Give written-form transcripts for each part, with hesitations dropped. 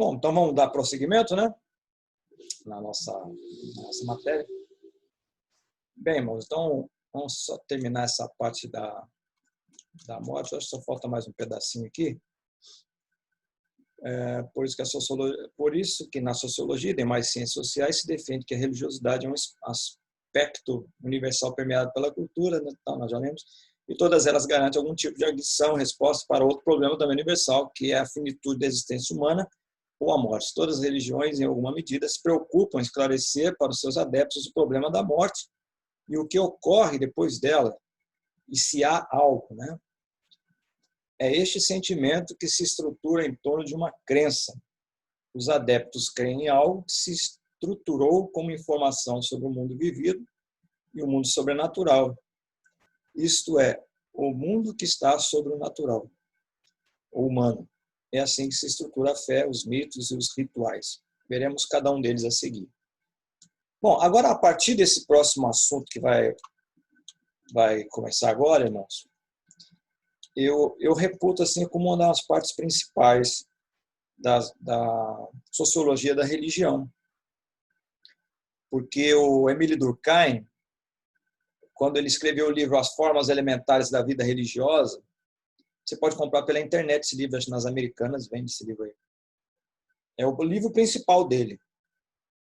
Bom, então vamos dar prosseguimento, né? Na nossa matéria. Bem, irmãos, então vamos só terminar essa parte da morte. Acho que só falta mais um pedacinho aqui. Por isso que na sociologia e demais ciências sociais se defende que a religiosidade é um aspecto universal permeado pela cultura, né? Então, nós já lemos, e todas elas garantem algum tipo de arguição, resposta para outro problema também universal, que é a finitude da existência humana ou a morte. Todas as religiões, em alguma medida, se preocupam em esclarecer para os seus adeptos o problema da morte e o que ocorre depois dela, e se há algo, né? É este sentimento que se estrutura em torno de uma crença. Os adeptos creem em algo que se estruturou como informação sobre o mundo vivido e o mundo sobrenatural. Isto é, o mundo que está sobre o natural, o humano. É assim que se estrutura a fé, os mitos e os rituais. Veremos cada um deles a seguir. Bom, agora a partir desse próximo assunto que vai começar agora, irmãos, eu reputo assim como uma das partes principais da sociologia da religião. Porque o Émile Durkheim, quando ele escreveu o livro As Formas Elementares da Vida Religiosa, você pode comprar pela internet esse livro, acho que nas Americanas vende esse livro aí. É o livro principal dele.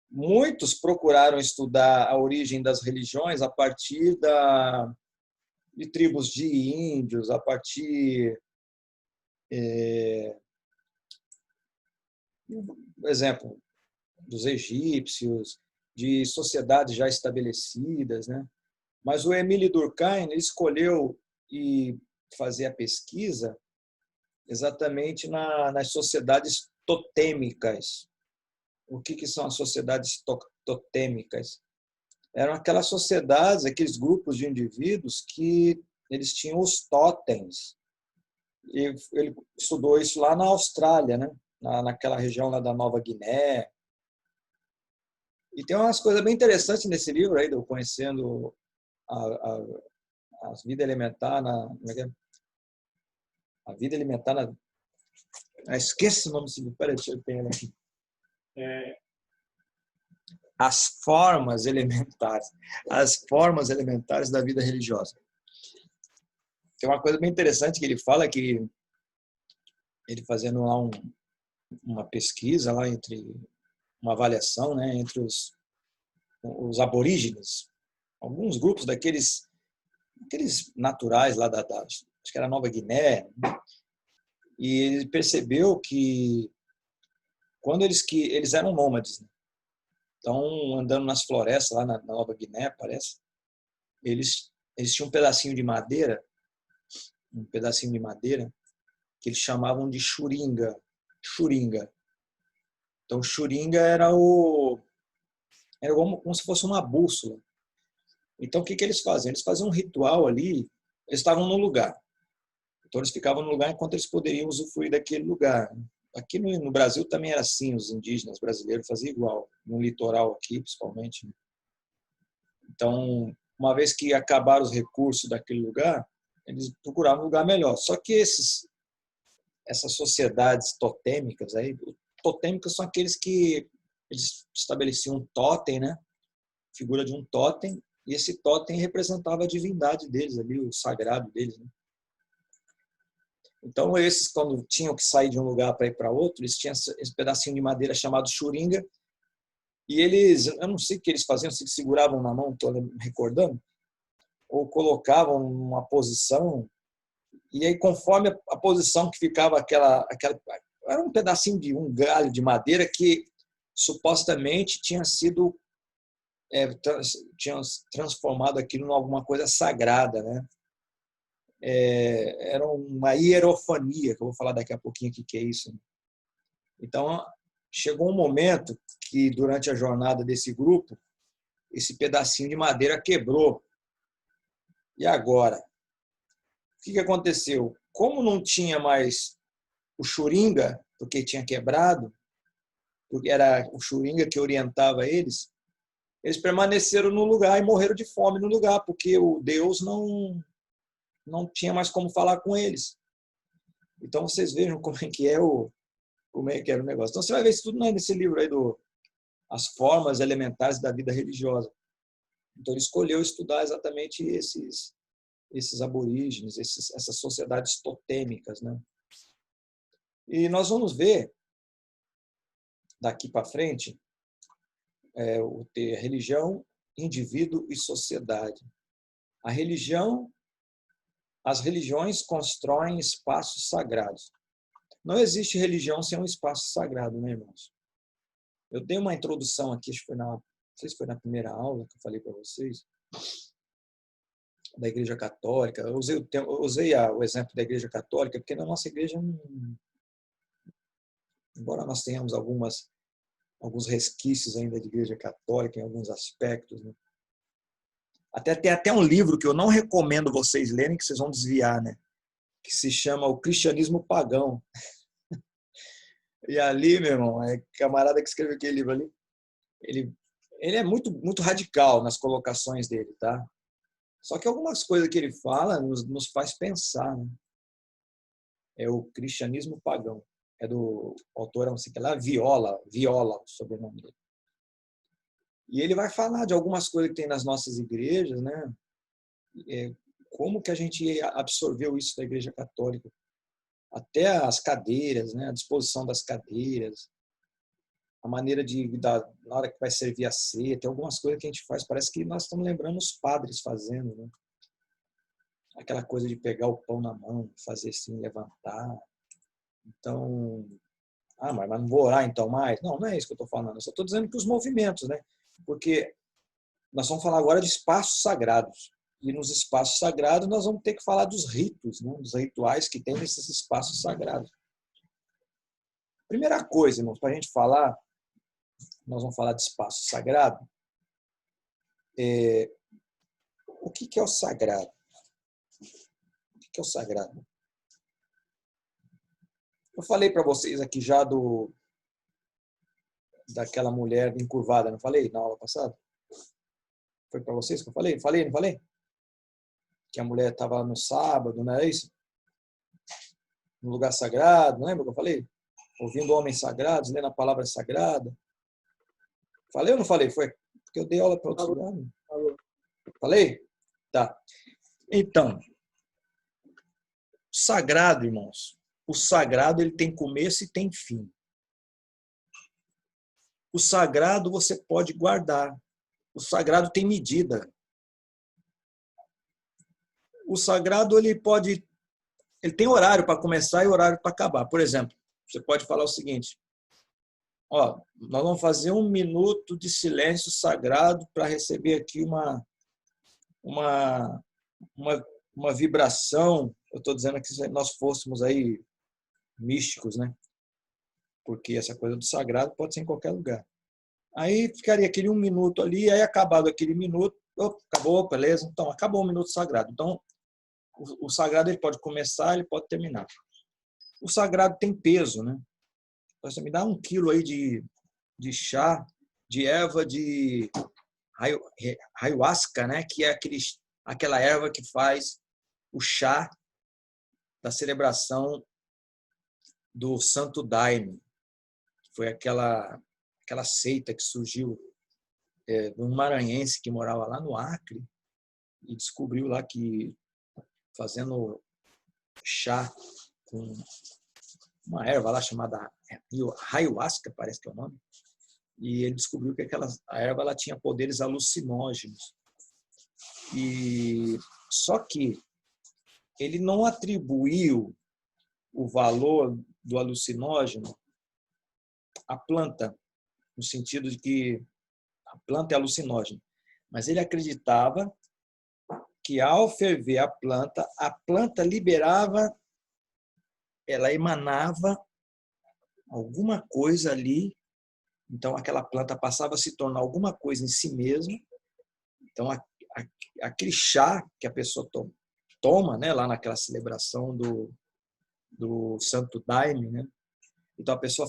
Muitos procuraram estudar a origem das religiões a partir de tribos de índios, a partir, por exemplo, dos egípcios, de sociedades já estabelecidas, né? Mas o Émile Durkheim escolheu fazer a pesquisa exatamente nas sociedades totêmicas. O que são as sociedades totêmicas? Eram aquelas sociedades, aqueles grupos de indivíduos que eles tinham os totens. E ele estudou isso lá na Austrália, né? Naquela região lá da Nova Guiné. E tem umas coisas bem interessantes nesse livro aí, conhecendo a vida elementar a vida elementar esqueci o nome desse livro, peraí, deixa eu pegar aqui. As formas elementares da vida religiosa. Tem uma coisa bem interessante que ele fala, que ele fazendo lá uma pesquisa lá uma avaliação, né, entre os aborígenes, alguns grupos aqueles naturais lá acho que era Nova Guiné, e ele percebeu que quando eles eram nômades, né? Então, andando nas florestas lá na Nova Guiné, parece, eles tinham um pedacinho de madeira que eles chamavam de churinga. Então, churinga era como se fosse uma bússola. Então, o que eles faziam? Eles faziam um ritual ali, eles estavam no lugar. Então, eles ficavam no lugar enquanto eles poderiam usufruir daquele lugar. Aqui no Brasil também era assim, os indígenas brasileiros faziam igual, no litoral aqui, principalmente. Então, uma vez que acabaram os recursos daquele lugar, eles procuravam um lugar melhor. Só que essas sociedades totêmicas, totêmicas são aqueles que eles estabeleciam um totem, né? Figura de um totem, e esse totem representava a divindade deles ali, o sagrado deles, né? Então, esses, quando tinham que sair de um lugar para ir para outro, eles tinham esse pedacinho de madeira chamado churinga, e eu não sei o que eles faziam, se seguravam na mão, estou recordando, ou colocavam numa posição, e aí, conforme a posição que ficava era um pedacinho de um galho de madeira que supostamente tinha transformado aquilo em alguma coisa sagrada, né? Era uma hierofania, que eu vou falar daqui a pouquinho o que é isso. Então, chegou um momento que, durante a jornada desse grupo, esse pedacinho de madeira quebrou. E agora? O que aconteceu? Como não tinha mais o churinga, porque tinha quebrado, porque era o churinga que orientava eles permaneceram no lugar e morreram de fome no lugar, porque o Deus não tinha mais como falar com eles. Então, vocês vejam como é que é o como é que era o negócio. Então, você vai ver isso tudo nesse livro aí, As Formas Elementares da Vida Religiosa. Então, ele escolheu estudar exatamente esses aborígenes, essas sociedades totêmicas, né? E nós vamos ver, daqui para frente, o ter religião, indivíduo e sociedade. As religiões constroem espaços sagrados. Não existe religião sem um espaço sagrado, né, irmãos? Eu dei uma introdução aqui, acho que não sei se foi na primeira aula que eu falei para vocês, da Igreja Católica. Eu usei o exemplo da Igreja Católica, porque na nossa igreja, embora nós tenhamos alguns resquícios ainda de Igreja Católica em alguns aspectos, né? Tem até um livro que eu não recomendo vocês lerem, que vocês vão desviar, né? Que se chama O Cristianismo Pagão. E ali, meu irmão, camarada que escreveu aquele livro ali, ele é muito, muito radical nas colocações dele, tá? Só que algumas coisas que ele fala nos faz pensar, né? É o Cristianismo Pagão. É do autor, não sei o que lá, Viola, o sobrenome dele. E ele vai falar de algumas coisas que tem nas nossas igrejas, né? Como que a gente absorveu isso da Igreja Católica. Até as cadeiras, né? A disposição das cadeiras, a maneira na hora que vai servir a ceia, tem algumas coisas que a gente faz, parece que nós estamos lembrando os padres fazendo, né? Aquela coisa de pegar o pão na mão, fazer assim, levantar. Então, mas não vou orar então mais? Não, não é isso que eu estou falando. Eu só estou dizendo que os movimentos, né? Porque nós vamos falar agora de espaços sagrados. E nos espaços sagrados nós vamos ter que falar dos ritos, né? Dos rituais que tem nesses espaços sagrados. Primeira coisa, irmãos, para a gente falar, nós vamos falar de espaço sagrado. O que é o sagrado? O que é o sagrado? Eu falei para vocês aqui já daquela mulher encurvada, não falei na aula passada? Foi para vocês que eu falei? Falei, não falei? Que a mulher estava no sábado, não é isso? No lugar sagrado, não lembra que eu falei? Ouvindo homens sagrados, lendo a palavra sagrada. Falei ou não falei? Foi porque eu dei aula para outro lugar. Falei? Tá. Então, sagrado, irmãos. O sagrado ele tem começo e tem fim. O sagrado você pode guardar. O sagrado tem medida. O sagrado ele tem horário para começar e horário para acabar. Por exemplo, você pode falar o seguinte: nós vamos fazer 1 minuto de silêncio sagrado para receber aqui uma vibração. Eu estou dizendo que se nós fôssemos aí místicos, né? Porque essa coisa do sagrado pode ser em qualquer lugar. Aí ficaria aquele 1 minuto ali, aí acabado aquele minuto, acabou, beleza? Então, acabou o minuto sagrado. Então, o sagrado ele pode começar, ele pode terminar. O sagrado tem peso, né? Você me dá 1 quilo aí de chá, de erva de ayahuasca, né? Que é aquela erva que faz o chá da celebração do Santo Daime. Foi aquela seita que surgiu de um maranhense que morava lá no Acre e descobriu lá que fazendo chá com uma erva lá chamada ayahuasca, parece que é o nome, e ele descobriu que a erva ela tinha poderes alucinógenos. Só que ele não atribuiu o valor do alucinógeno à planta, no sentido de que a planta é alucinógena, mas ele acreditava que ao ferver a planta liberava, ela emanava alguma coisa ali, então aquela planta passava a se tornar alguma coisa em si mesma. Então aquele chá que a pessoa toma, né, lá naquela celebração do Santo Daime, né? Então a pessoa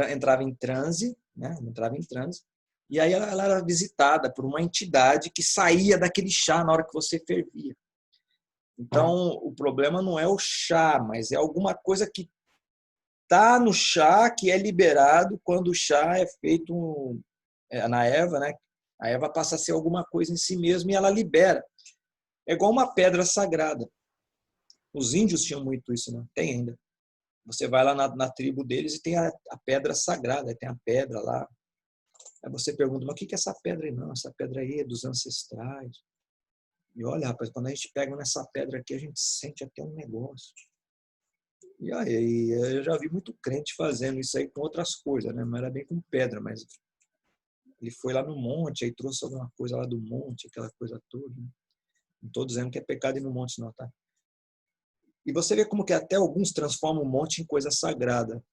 entrava em transe, né? Entrava em transe, e aí ela era visitada por uma entidade que saía daquele chá na hora que você fervia. Então o problema não é o chá, mas é alguma coisa que está no chá que é liberado quando o chá é feito na Eva, né? A Eva passa a ser alguma coisa em si mesma e ela libera. É igual uma pedra sagrada. Os índios tinham muito isso, né? Tem ainda. Você vai lá na tribo deles e tem a pedra sagrada, tem a pedra lá. Aí você pergunta, mas o que é essa pedra aí? Não, essa pedra aí é dos ancestrais. E olha, rapaz, quando a gente pega nessa pedra aqui, a gente sente até um negócio. E aí, eu já vi muito crente fazendo isso aí com outras coisas, né? Não era bem com pedra, mas ele foi lá no monte, aí trouxe alguma coisa lá do monte, aquela coisa toda. Né? Não estou dizendo que é pecado ir no monte, não, tá? E você vê como que até alguns transformam o monte em coisa sagrada.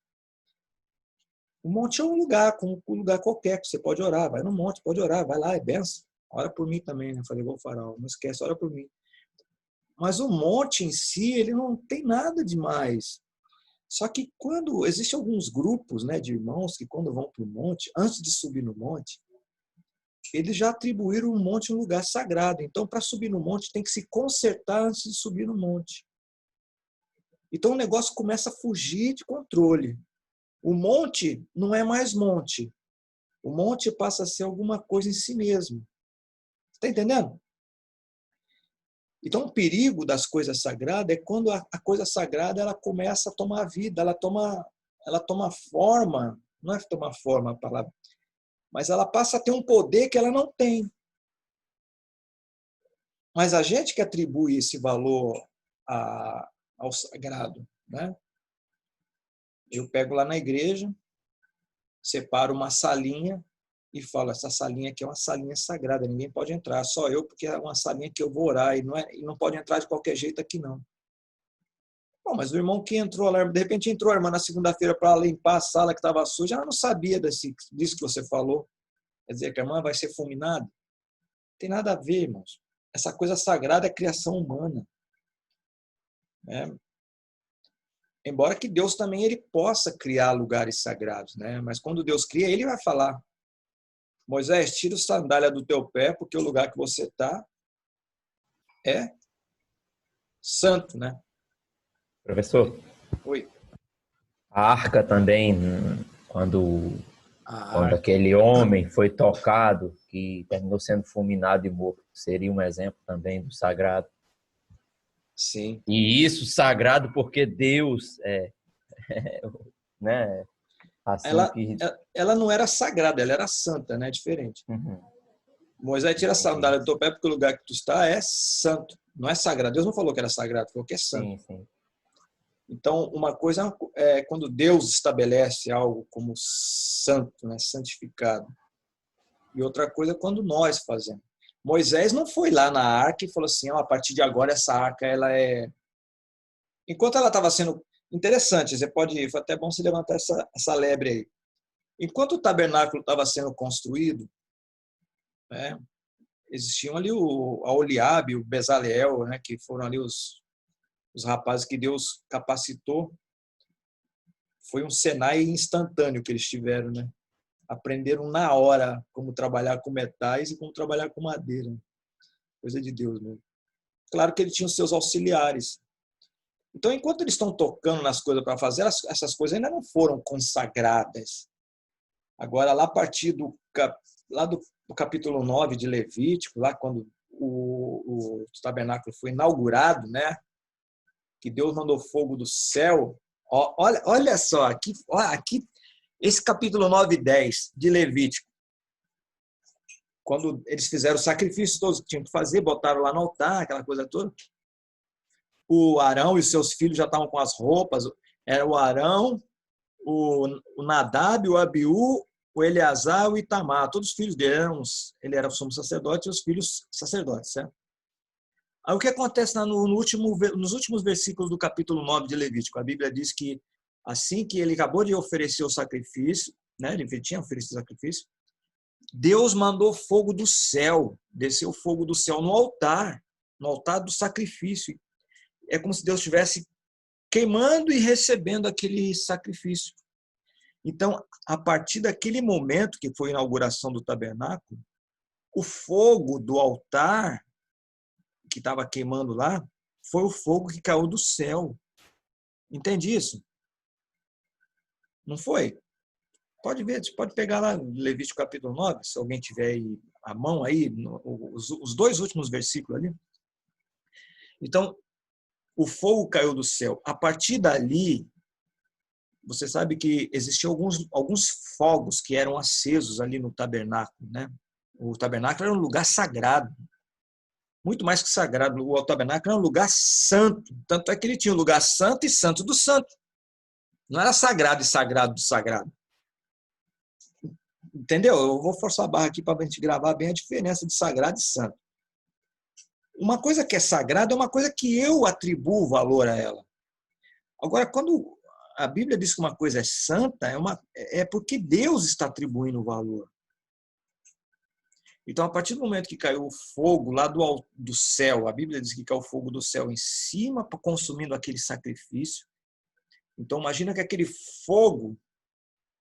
O monte é um lugar, como um lugar qualquer que você pode orar. Vai no monte, pode orar, vai lá, é benção. Ora por mim também, né? Falei igual o faraó, não esquece, ora por mim. Mas o monte em si, ele não tem nada demais. Só que quando existem alguns grupos, né, de irmãos que quando vão para o monte, antes de subir no monte, eles já atribuíram o monte um lugar sagrado. Então, para subir no monte, tem que se consertar antes de subir no monte. Então, o negócio começa a fugir de controle. O monte não é mais monte. O monte passa a ser alguma coisa em si mesmo. Está entendendo? Então, o perigo das coisas sagradas é quando a coisa sagrada ela começa a tomar vida, ela toma forma, não é tomar forma a palavra, mas ela passa a ter um poder que ela não tem. Mas a gente que atribui esse valor ao sagrado, né? Eu pego lá na igreja, separo uma salinha e falo, essa salinha aqui é uma salinha sagrada, ninguém pode entrar, só eu, porque é uma salinha que eu vou orar, e não pode entrar de qualquer jeito aqui, não. Bom, mas o irmão que entrou lá, de repente entrou a irmã na segunda-feira para limpar a sala que estava suja, ela não sabia disso que você falou. Quer dizer, que a irmã vai ser fulminada? Não tem nada a ver, irmãos. Essa coisa sagrada é criação humana. Né? Embora que Deus também ele possa criar lugares sagrados, né? Mas quando Deus cria, ele vai falar, Moisés, tira a sandália do teu pé, porque o lugar que você está é santo, né? Professor, Oi. a arca também, quando, A quando arca. aquele homem foi tocado, que terminou sendo fulminado e morto, seria um exemplo também do sagrado. Sim. E isso sagrado porque Deus né, assim Ela, que... ela não era sagrada, ela era santa, né? Diferente. Uhum, Moisés tira a entendi. sandália do teu pé porque o lugar que tu está é santo. Não é sagrado. Deus não falou que era sagrado, falou que é santo. Sim, sim. Então, uma coisa é quando Deus estabelece algo como santo, né? Santificado. E outra coisa é quando nós fazemos. Moisés não foi lá na arca e falou assim, a partir de agora essa arca ela é... Enquanto ela estava sendo... Interessante, você pode... Foi até bom você levantar essa lebre aí. Enquanto o tabernáculo estava sendo construído, né, existiam ali a Oliabe, o Bezaleel, né, que foram ali os rapazes que Deus capacitou. Foi um Senai instantâneo que eles tiveram, né? Aprenderam na hora como trabalhar com metais e como trabalhar com madeira. Coisa de Deus mesmo. Claro que ele tinha os seus auxiliares. Então, enquanto eles estão tocando nas coisas para fazer, essas coisas ainda não foram consagradas. Agora, lá a partir lá do capítulo 9 de Levítico, lá quando o tabernáculo foi inaugurado, né? Que Deus mandou fogo do céu. Olha só, aqui, esse capítulo 9 e 10 de Levítico, quando eles fizeram o sacrifício todos que tinham que fazer, botaram lá no altar, aquela coisa toda, o Arão e os seus filhos já estavam com as roupas, era o Arão, o Nadab, o Abiú, o Eleazar, o Itamar, todos os filhos dele, ele era o sumo sacerdote e os filhos sacerdotes, certo? Aí o que acontece nos últimos versículos do capítulo 9 de Levítico? A Bíblia diz que assim que ele acabou de oferecer o sacrifício, né, ele tinha oferecido o sacrifício, Deus mandou fogo do céu, desceu fogo do céu no altar do sacrifício. É como se Deus estivesse queimando e recebendo aquele sacrifício. Então, a partir daquele momento que foi a inauguração do tabernáculo, o fogo do altar que estava queimando lá foi o fogo que caiu do céu. Entende isso? Não foi? Pode ver, você pode pegar lá Levítico capítulo 9, se alguém tiver aí a mão aí, os dois últimos versículos ali. Então, o fogo caiu do céu. A partir dali, você sabe que existiam alguns fogos que eram acesos ali no tabernáculo, né? O tabernáculo era um lugar sagrado, muito mais que sagrado. O tabernáculo era um lugar santo, tanto é que ele tinha um lugar santo e santo do santo. Não era sagrado e sagrado do sagrado. Entendeu? Eu vou forçar a barra aqui para a gente gravar bem a diferença de sagrado e santo. Uma coisa que é sagrada é uma coisa que eu atribuo valor a ela. Agora, quando a Bíblia diz que uma coisa é santa, é porque Deus está atribuindo valor. Então, a partir do momento que caiu o fogo lá do céu, a Bíblia diz que caiu o fogo do céu em cima, consumindo aquele sacrifício. Então, imagina que aquele fogo,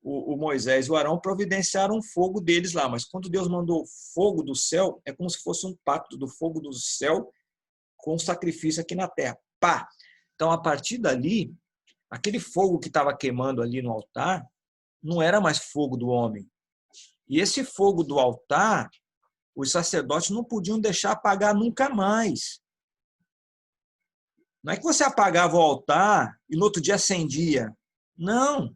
o Moisés e o Arão providenciaram um fogo deles lá, mas quando Deus mandou fogo do céu, é como se fosse um pacto do fogo do céu com o sacrifício aqui na terra. Pá! Então, a partir dali, aquele fogo que estava queimando ali no altar não era mais fogo do homem. E esse fogo do altar, os sacerdotes não podiam deixar apagar nunca mais. Não é que você apagava o altar e no outro dia acendia. Não.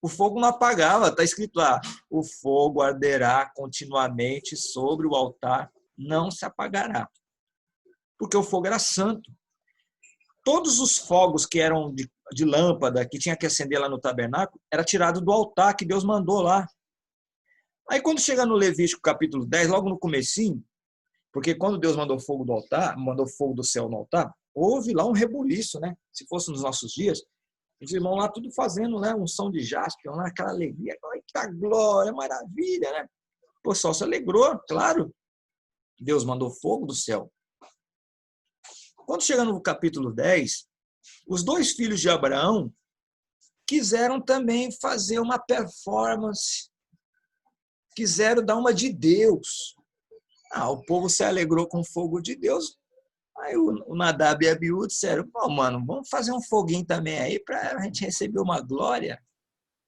O fogo não apagava, está escrito lá, o fogo arderá continuamente sobre o altar, não se apagará. Porque o fogo era santo. Todos os fogos que eram de lâmpada, que tinha que acender lá no tabernáculo, era tirado do altar que Deus mandou lá. Aí quando chega no Levítico capítulo 10, logo no comecinho, porque quando Deus mandou fogo do altar, mandou fogo do céu no altar, houve lá um rebuliço, né? Se fosse nos nossos dias, os irmãos lá tudo fazendo, né? Unção de jaspe, lá aquela alegria, que glória, maravilha, né? O pessoal se alegrou, claro. Deus mandou fogo do céu. Quando chega no capítulo 10, os dois filhos de Abraão quiseram também fazer uma performance, quiseram dar uma de Deus. O povo se alegrou com o fogo de Deus. Aí o Nadab e Abiú disseram, mano, vamos fazer um foguinho também aí para a gente receber uma glória.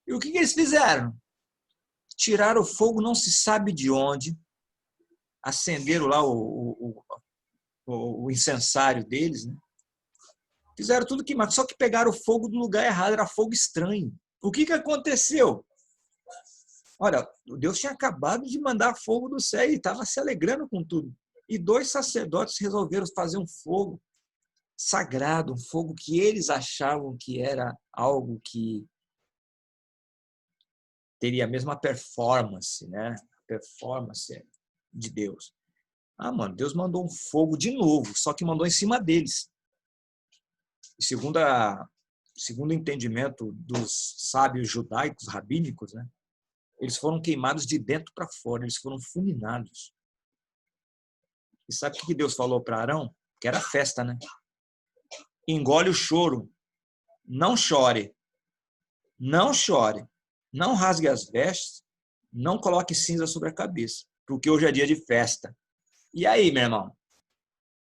E o que eles fizeram? Tiraram o fogo não se sabe de onde, acenderam lá o incensário deles, né? Fizeram tudo queimado, só que pegaram o fogo do lugar errado, era fogo estranho. O que aconteceu? Olha, Deus tinha acabado de mandar fogo do céu e estava se alegrando com tudo. E dois sacerdotes resolveram fazer um fogo sagrado, um fogo que eles achavam que era algo que teria a mesma performance, né? Performance de Deus. Deus mandou um fogo de novo, só que mandou em cima deles. E segundo o entendimento dos sábios judaicos, rabínicos, né? Eles foram queimados de dentro para fora, eles foram fulminados. E sabe o que Deus falou para Arão? Que era festa, né? Engole o choro, não chore, não chore, não rasgue as vestes, não coloque cinza sobre a cabeça, porque hoje é dia de festa. E aí, meu irmão?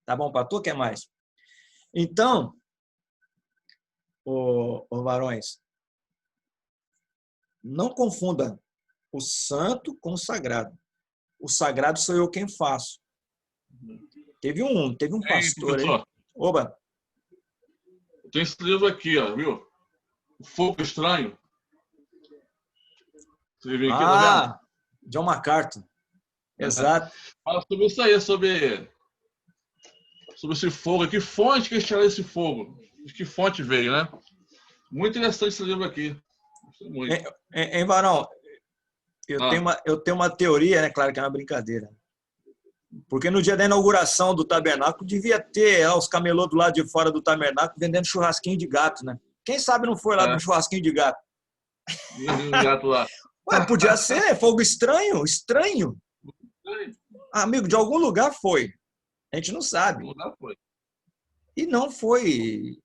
Tá bom para tu? Quer mais? Então, varões, não confunda o santo com o sagrado. O sagrado sou eu quem faço. Teve um pastor aí. Oba! Tem esse livro aqui, ó, viu? O Fogo Estranho. Você vê aqui, tá vendo? John MacArthur. Exato. Fala sobre isso aí, sobre esse fogo. Que fonte que eles tiraram esse fogo? De que fonte veio, né? Muito interessante esse livro aqui. Muito. Hein, Varão? Eu tenho uma teoria, né? Claro que é uma brincadeira. Porque no dia da inauguração do tabernáculo devia ter os camelôs do lado de fora do tabernáculo vendendo churrasquinho de gato, né? Quem sabe não foi lá no churrasquinho de gato? Gato lá. Ué, podia ser, né? Fogo estranho, estranho. Amigo, de algum lugar foi. A gente não sabe. E não foi.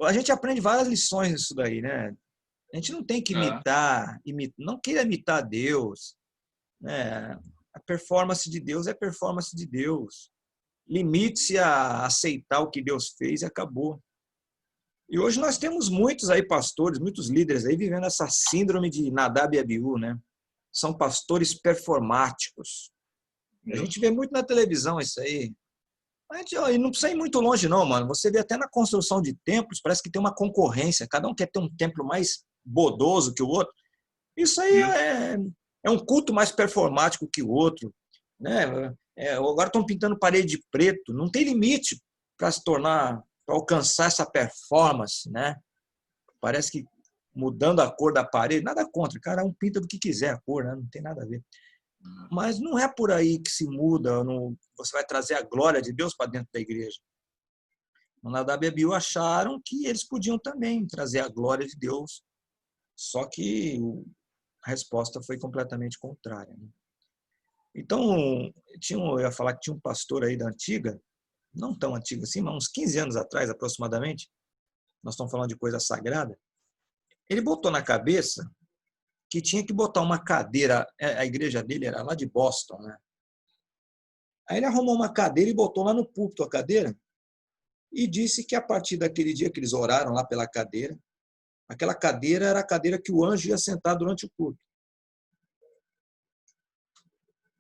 A gente aprende várias lições nisso daí, né? A gente não tem que imitar, não queira imitar Deus, né? A performance de Deus é performance de Deus. Limite-se a aceitar o que Deus fez e acabou. E hoje nós temos muitos aí pastores, muitos líderes aí vivendo essa síndrome de Nadab e Abiú, né? São pastores performáticos. A gente vê muito na televisão isso aí. E não precisa ir muito longe não, mano. Você vê até na construção de templos, parece que tem uma concorrência. Cada um quer ter um templo mais bodoso que o outro. Isso aí é um culto mais performático que o outro, né? Agora estão pintando parede de preto. Não tem limite para se tornar, para alcançar essa performance, né? Parece que mudando a cor da parede, nada contra, cada um pinta do que quiser a cor, né? Não tem nada a ver. Mas não é por aí que se muda, você vai trazer a glória de Deus para dentro da igreja. No Nadab e Abiú acharam que eles podiam também trazer a glória de Deus, só que a resposta foi completamente contrária, né? Então, eu ia falar que tinha um pastor aí da antiga, não tão antigo assim, mas uns 15 anos atrás aproximadamente, nós estamos falando de coisa sagrada, ele botou na cabeça que tinha que botar uma cadeira, a igreja dele era lá de Boston, né? Aí ele arrumou uma cadeira e botou lá no púlpito a cadeira e disse que a partir daquele dia que eles oraram lá pela cadeira, aquela cadeira era a cadeira que o anjo ia sentar durante o culto.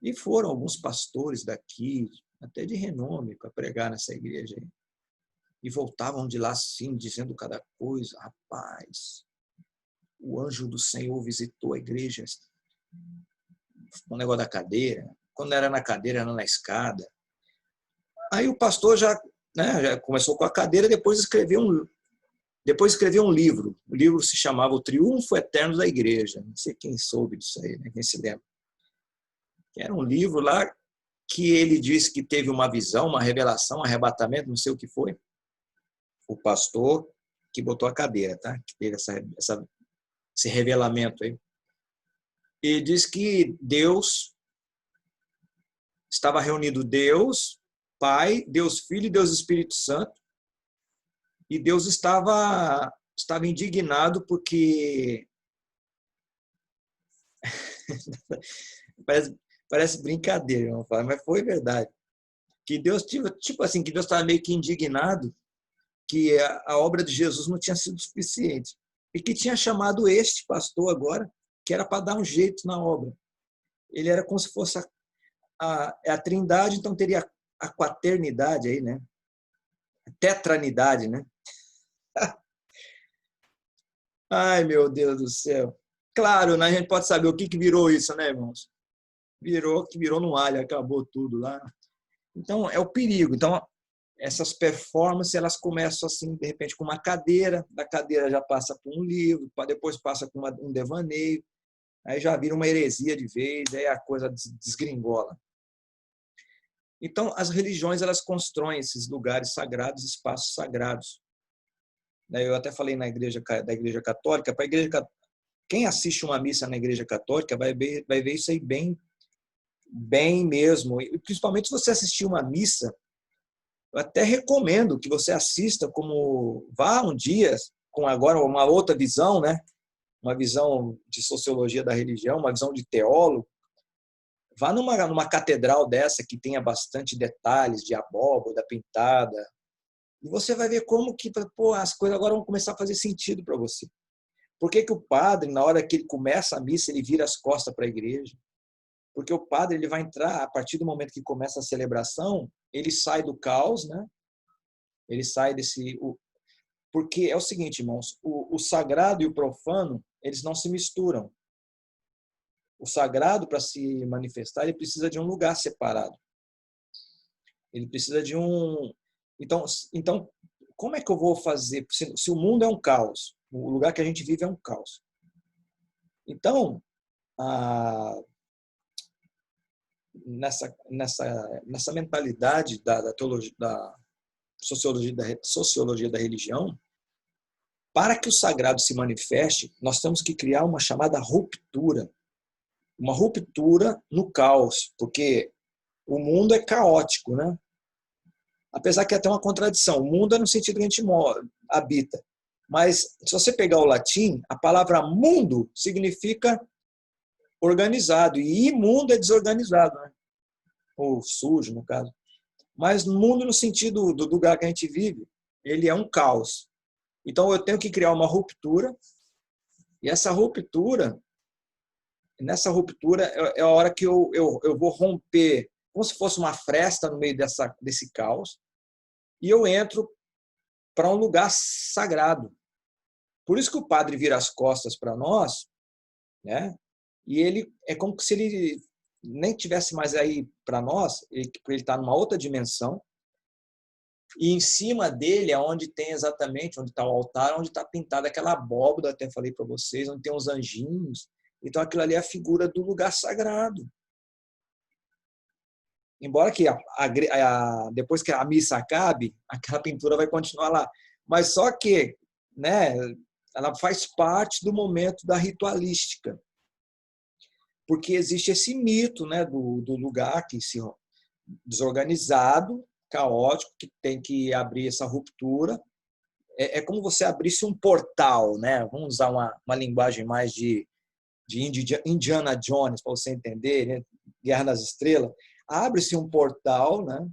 E foram alguns pastores daqui, até de renome, para pregar nessa igreja aí. E voltavam de lá assim, dizendo cada coisa. Rapaz, o anjo do Senhor visitou a igreja. O negócio da cadeira. Quando era na cadeira, era na escada. Aí o pastor já começou com a cadeira, depois escreveu um livro. O livro se chamava O Triunfo Eterno da Igreja. Não sei quem soube disso aí, né? Quem se lembra. Era um livro lá que ele disse que teve uma visão, uma revelação, um arrebatamento, não sei o que foi. O pastor que botou a cadeira, tá? Que teve esse revelamento aí. E diz que Deus estava reunido, Deus Pai, Deus Filho e Deus Espírito Santo, e Deus estava indignado porque parece brincadeira, não fala, mas foi verdade. Que Deus tipo assim, que Deus estava meio que indignado que a obra de Jesus não tinha sido suficiente e que tinha chamado este pastor agora, que era para dar um jeito na obra. Ele era como se fosse a trindade, então teria a quaternidade aí, né? A tetranidade, né? Ai, meu Deus do céu. Claro, né? A gente pode saber o que virou isso, né, irmãos? Virou num alho, acabou tudo lá. Então, é o perigo. Então, essas performances, elas começam assim, de repente, com uma cadeira, da cadeira já passa por um livro, depois passa com um devaneio, aí já vira uma heresia de vez, aí a coisa desgringola. Então, as religiões, elas constroem esses lugares sagrados, espaços sagrados. Eu até falei da Igreja Católica, quem assiste uma missa na Igreja Católica vai ver isso aí bem mesmo. E principalmente se você assistir uma missa, eu até recomendo que você assista, vá um dia com agora uma outra visão, né? Uma visão de sociologia da religião, uma visão de teólogo. Vá numa catedral dessa que tenha bastante detalhes de abóbada pintada, e você vai ver como que as coisas agora vão começar a fazer sentido para você. Por que o padre, na hora que ele começa a missa, ele vira as costas para a igreja? Porque o padre ele vai entrar, a partir do momento que começa a celebração, ele sai do caos, né? Ele sai desse... Porque é o seguinte, irmãos, o sagrado e o profano, eles não se misturam. O sagrado, para se manifestar, ele precisa de um lugar separado. Ele precisa de um... Então, como é que eu vou fazer? Se o mundo é um caos, o lugar que a gente vive é um caos. Então, nessa mentalidade da teologia, da sociologia da religião, para que o sagrado se manifeste, nós temos que criar uma chamada ruptura. Uma ruptura no caos, porque o mundo é caótico, né? Apesar que é até uma contradição. O mundo é no sentido que a gente habita. Mas, se você pegar o latim, a palavra mundo significa organizado. E imundo é desorganizado, né? Ou sujo, no caso. Mas mundo, no sentido do lugar que a gente vive, ele é um caos. Então, eu tenho que criar uma ruptura, e nessa ruptura é a hora que eu vou romper, como se fosse uma fresta no meio desse caos, e eu entro para um lugar sagrado. Por isso que o padre vira as costas para nós, né? E ele é como se ele nem tivesse mais aí para nós, ele está numa outra dimensão, e em cima dele é onde tem exatamente, onde está o altar, onde está pintada aquela abóbora, até falei para vocês, onde tem os anjinhos. Então aquilo ali é a figura do lugar sagrado. Embora que depois que a missa acabe, aquela pintura vai continuar lá. Mas só que, né, ela faz parte do momento da ritualística. Porque existe esse mito, né, do lugar que se desorganizado, caótico, que tem que abrir essa ruptura. É como você abrisse um portal, né? Vamos usar uma linguagem mais de Indiana Jones, para você entender, né? Guerra nas Estrelas. Abre-se um portal, né?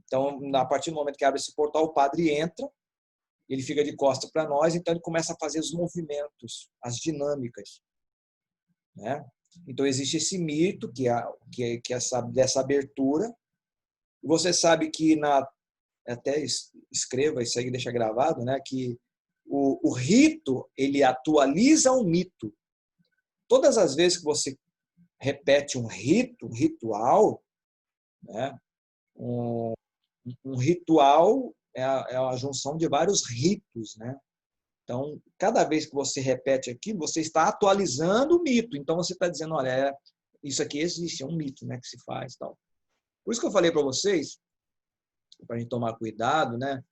Então, a partir do momento que abre esse portal, o padre entra, ele fica de costas para nós, então ele começa a fazer os movimentos, as dinâmicas, né? Então, existe esse mito dessa abertura. Você sabe que até escreva isso aí, deixa gravado, né? Que o rito ele atualiza o mito. Todas as vezes que você repete um ritual, né? Um ritual é a junção de vários ritos, né? Então, cada vez que você repete aquilo, você está atualizando o mito. Então, você está dizendo, olha, isso aqui existe, é um mito, né, que se faz, tal. Por isso que eu falei para vocês, para a gente tomar cuidado, né?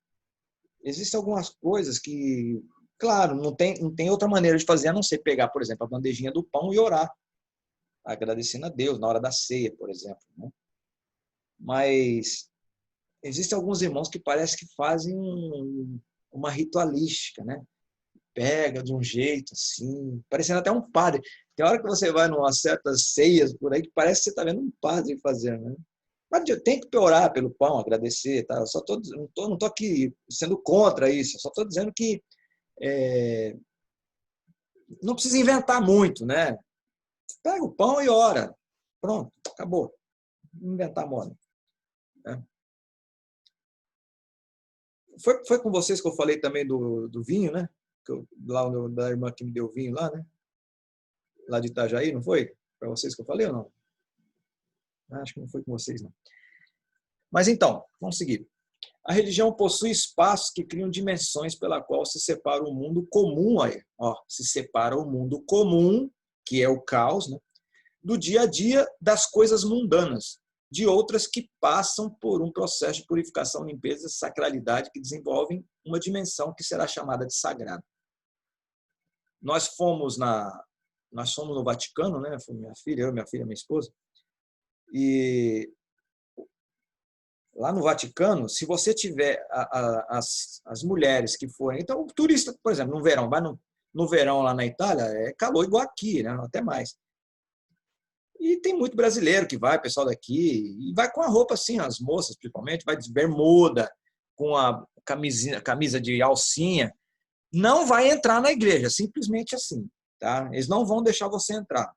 Existem algumas coisas que, claro, não tem outra maneira de fazer a não ser pegar, por exemplo, a bandejinha do pão e orar, agradecendo a Deus na hora da ceia, por exemplo, né? Mas existem alguns irmãos que parece que fazem uma ritualística, né? Pega de um jeito assim, parecendo até um padre. Tem hora que você vai em umas certas ceias por aí que parece que você está vendo um padre fazendo, né? Mas tem que orar pelo pão, agradecer, tá? Eu só não tô aqui sendo contra isso, eu só estou dizendo que não precisa inventar muito, né? Pega o pão e ora. Pronto, acabou. Não inventar moda. Né? Foi com vocês que eu falei também do vinho, né? Lá da irmã que me deu vinho lá, né? Lá de Itajaí, não foi? Para vocês que eu falei ou não? Acho que não foi com vocês, não. Mas então, vamos seguir. A religião possui espaços que criam dimensões pela qual se separa o mundo comum, aí, ó, se separa o mundo comum, que é o caos, né, do dia a dia das coisas mundanas, de outras que passam por um processo de purificação, limpeza, sacralidade, que desenvolvem uma dimensão que será chamada de sagrado. Nós fomos no Vaticano, né? Foi minha filha, minha esposa, e lá no Vaticano, se você tiver as mulheres que forem... Então, o turista, por exemplo, no verão, vai no verão lá na Itália, é calor igual aqui, né? Até mais. E tem muito brasileiro que vai, pessoal daqui, e vai com a roupa assim, as moças principalmente, vai de bermuda, com a camisa de alcinha. Não vai entrar na igreja, simplesmente assim. Tá? Eles não vão deixar você entrar.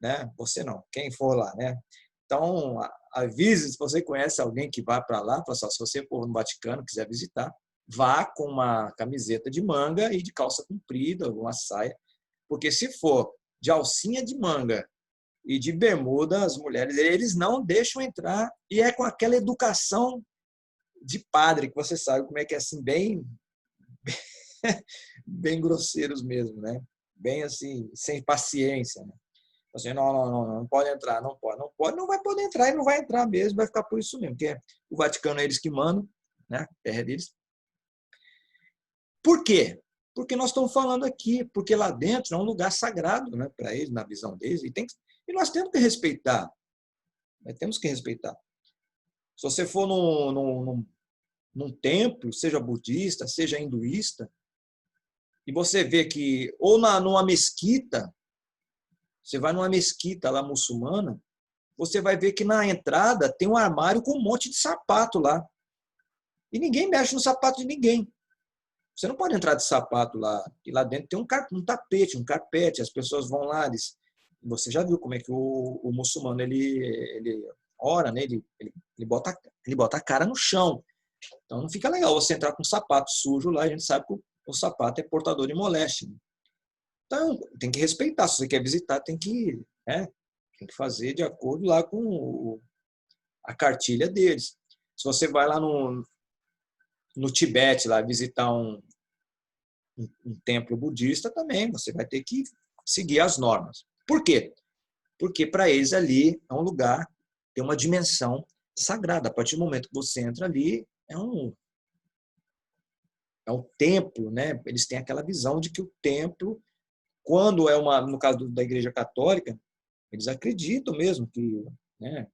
Né? Você não, quem for lá, né? Então, avise se você conhece alguém que vá para lá, se você for no Vaticano, quiser visitar, vá com uma camiseta de manga e de calça comprida, alguma saia, porque se for de alcinha de manga e de bermuda, as mulheres, eles não deixam entrar, e é com aquela educação de padre, que você sabe como é que é assim, bem grosseiros mesmo, né? Bem assim, sem paciência, né? Assim, não pode entrar, não vai poder entrar e não vai entrar mesmo, vai ficar por isso mesmo, porque o Vaticano é eles que mandam, né? Terra deles. Por quê? Porque nós estamos falando aqui, porque lá dentro é um lugar sagrado, né, para eles, na visão deles, e nós temos que respeitar. Nós temos que respeitar. Se você for num templo, seja budista, seja hinduísta, e você vê que, ou numa mesquita, você vai numa mesquita lá muçulmana, você vai ver que na entrada tem um armário com um monte de sapato lá. E ninguém mexe no sapato de ninguém. Você não pode entrar de sapato lá, e lá dentro tem um tapete, um carpete, as pessoas vão lá, você já viu como é que o muçulmano ele ora, né? Ele bota a cara no chão. Então não fica legal você entrar com um sapato sujo lá, a gente sabe que o sapato é portador de moléstia. Então tem que respeitar, se você quer visitar, tem que fazer de acordo lá com a cartilha deles. Se você vai lá no Tibete lá visitar um templo budista também, você vai ter que seguir as normas. Por quê? Porque para eles ali é um lugar, tem uma dimensão sagrada. A partir do momento que você entra ali, é um templo, né? Eles têm aquela visão de que o templo, quando no caso da Igreja Católica, eles acreditam mesmo que, né,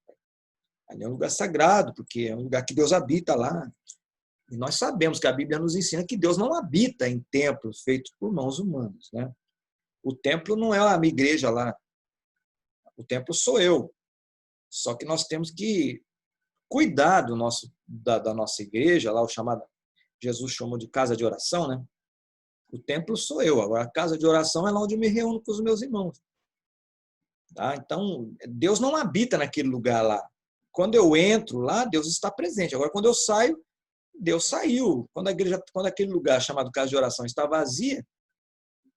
ali é um lugar sagrado, porque é um lugar que Deus habita lá. E nós sabemos que a Bíblia nos ensina que Deus não habita em templos feitos por mãos humanas, né? O templo não é a minha igreja lá. O templo sou eu. Só que nós temos que cuidar da nossa igreja, lá o chamado, Jesus chamou de casa de oração, né? O templo sou eu. Agora, a casa de oração é lá onde eu me reúno com os meus irmãos. Tá? Então, Deus não habita naquele lugar lá. Quando eu entro lá, Deus está presente. Agora, quando eu saio, Deus saiu. Quando aquele lugar chamado casa de oração está vazia,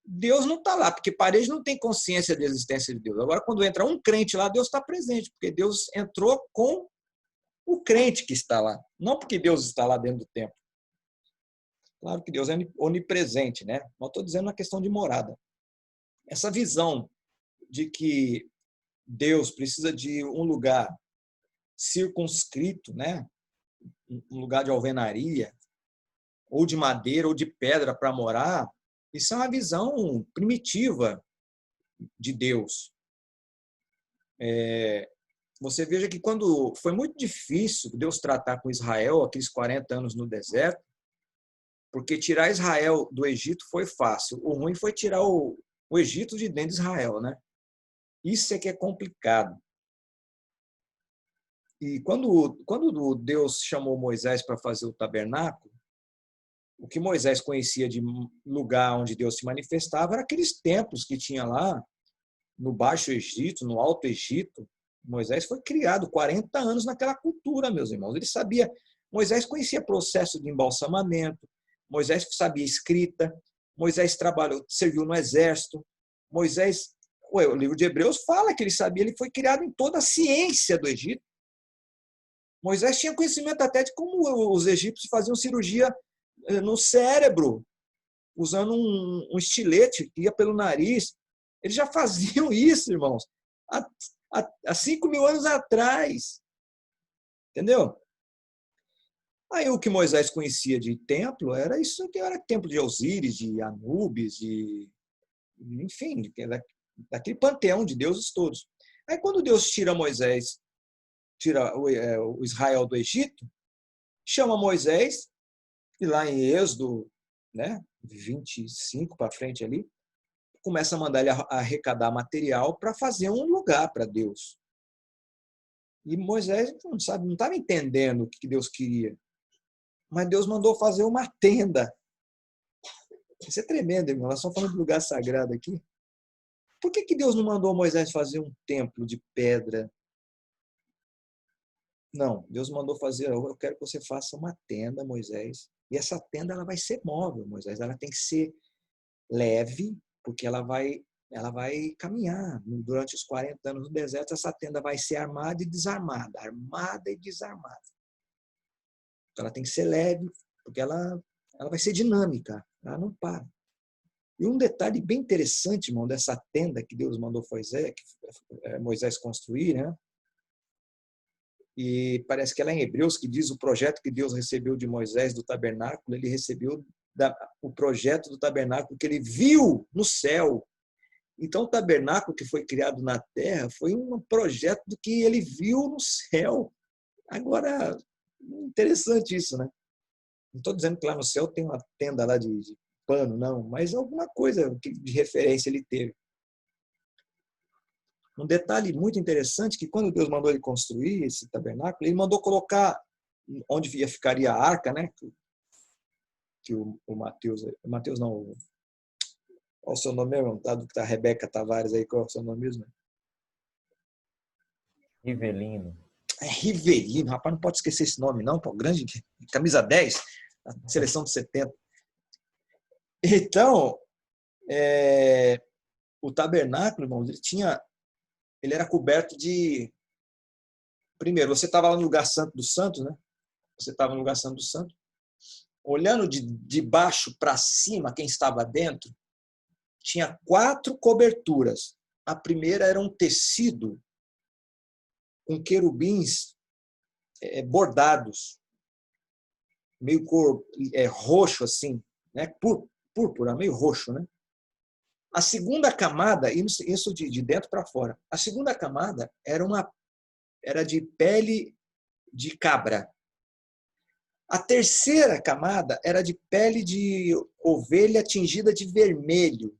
Deus não está lá, porque parede não tem consciência da existência de Deus. Agora, quando entra um crente lá, Deus está presente, porque Deus entrou com o crente que está lá, não porque Deus está lá dentro do templo. Claro que Deus é onipresente, né? Mas estou dizendo uma questão de morada. Essa visão de que Deus precisa de um lugar circunscrito, né? Um lugar de alvenaria, ou de madeira, ou de pedra para morar, isso é uma visão primitiva de Deus. Você veja que quando foi muito difícil Deus tratar com Israel, aqueles 40 anos no deserto, porque tirar Israel do Egito foi fácil. O ruim foi tirar o Egito de dentro de Israel, né? Isso é que é complicado. E quando Deus chamou Moisés para fazer o tabernáculo, o que Moisés conhecia de lugar onde Deus se manifestava era aqueles templos que tinha lá no Baixo Egito, no Alto Egito. Moisés foi criado 40 anos naquela cultura, meus irmãos. Ele sabia, Moisés conhecia processo de embalsamamento, Moisés sabia escrita, Moisés serviu no exército, Moisés, o livro de Hebreus fala que ele sabia, ele foi criado em toda a ciência do Egito. Moisés tinha conhecimento até de como os egípcios faziam cirurgia no cérebro, usando um estilete que ia pelo nariz. Eles já faziam isso, irmãos, há 5.000 anos atrás. Entendeu? Aí o que Moisés conhecia de templo era isso, que era templo de Osíris, de Anubis, enfim, daquele panteão de deuses todos. Aí quando Deus tira o Israel do Egito, chama Moisés, e lá em Êxodo, né, 25 para frente ali, começa a mandar ele arrecadar material para fazer um lugar para Deus. E Moisés não estava entendendo o que Deus queria. Mas Deus mandou fazer uma tenda. Isso é tremendo, irmão. Nós estamos falando de lugar sagrado aqui. Por que Deus não mandou Moisés fazer um templo de pedra? Não, Deus mandou fazer, eu quero que você faça uma tenda, Moisés. E essa tenda ela vai ser móvel, Moisés. Ela tem que ser leve, porque ela vai caminhar. Durante os 40 anos no deserto, essa tenda vai ser armada e desarmada. Armada e desarmada. Então, ela tem que ser leve, porque ela vai ser dinâmica. Ela não para. E um detalhe bem interessante, irmão, dessa tenda que Deus mandou Moisés construir, né? E parece que é lá em Hebreus que diz o projeto que Deus recebeu de Moisés do tabernáculo, ele recebeu o projeto do tabernáculo que ele viu no céu. Então, o tabernáculo que foi criado na terra foi um projeto do que ele viu no céu. Agora, interessante isso, né? Não estou dizendo que lá no céu tem uma tenda lá de pano, não, mas alguma coisa de referência ele teve. Um detalhe muito interessante que quando Deus mandou ele construir esse tabernáculo, ele mandou colocar onde ficaria a arca, né? que o Mateus não, qual é o seu nome mesmo? Tá a Rebeca Tavares aí, qual é o seu nome mesmo? Rivelino. É Rivelino, rapaz, não pode esquecer esse nome não, pô, grande, camisa 10, a seleção de 70. Então, o tabernáculo, irmãos, ele era coberto de... Primeiro, você estava lá no lugar santo dos santos, né? Você estava no lugar santo dos santos. Olhando de baixo para cima, quem estava dentro, tinha 4 coberturas. A primeira era um tecido com querubins bordados, meio cor roxo assim, né? Púrpura, meio roxo, né? A segunda camada, isso de dentro para fora, a segunda camada era de pele de cabra. A terceira camada era de pele de ovelha tingida de vermelho.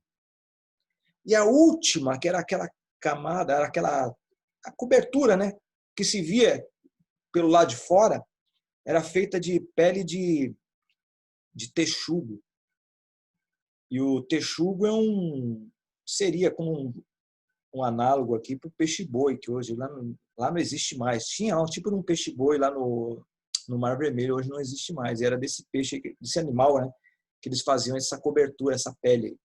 E a última, que era aquela camada, era a cobertura, né, que se via pelo lado de fora, era feita de pele de texugo. E o texugo seria como um análogo aqui para o peixe-boi, que hoje lá não existe mais. Tinha um tipo de um peixe-boi lá no Mar Vermelho, hoje não existe mais. E era desse peixe, desse animal, né, que eles faziam essa cobertura, essa pele.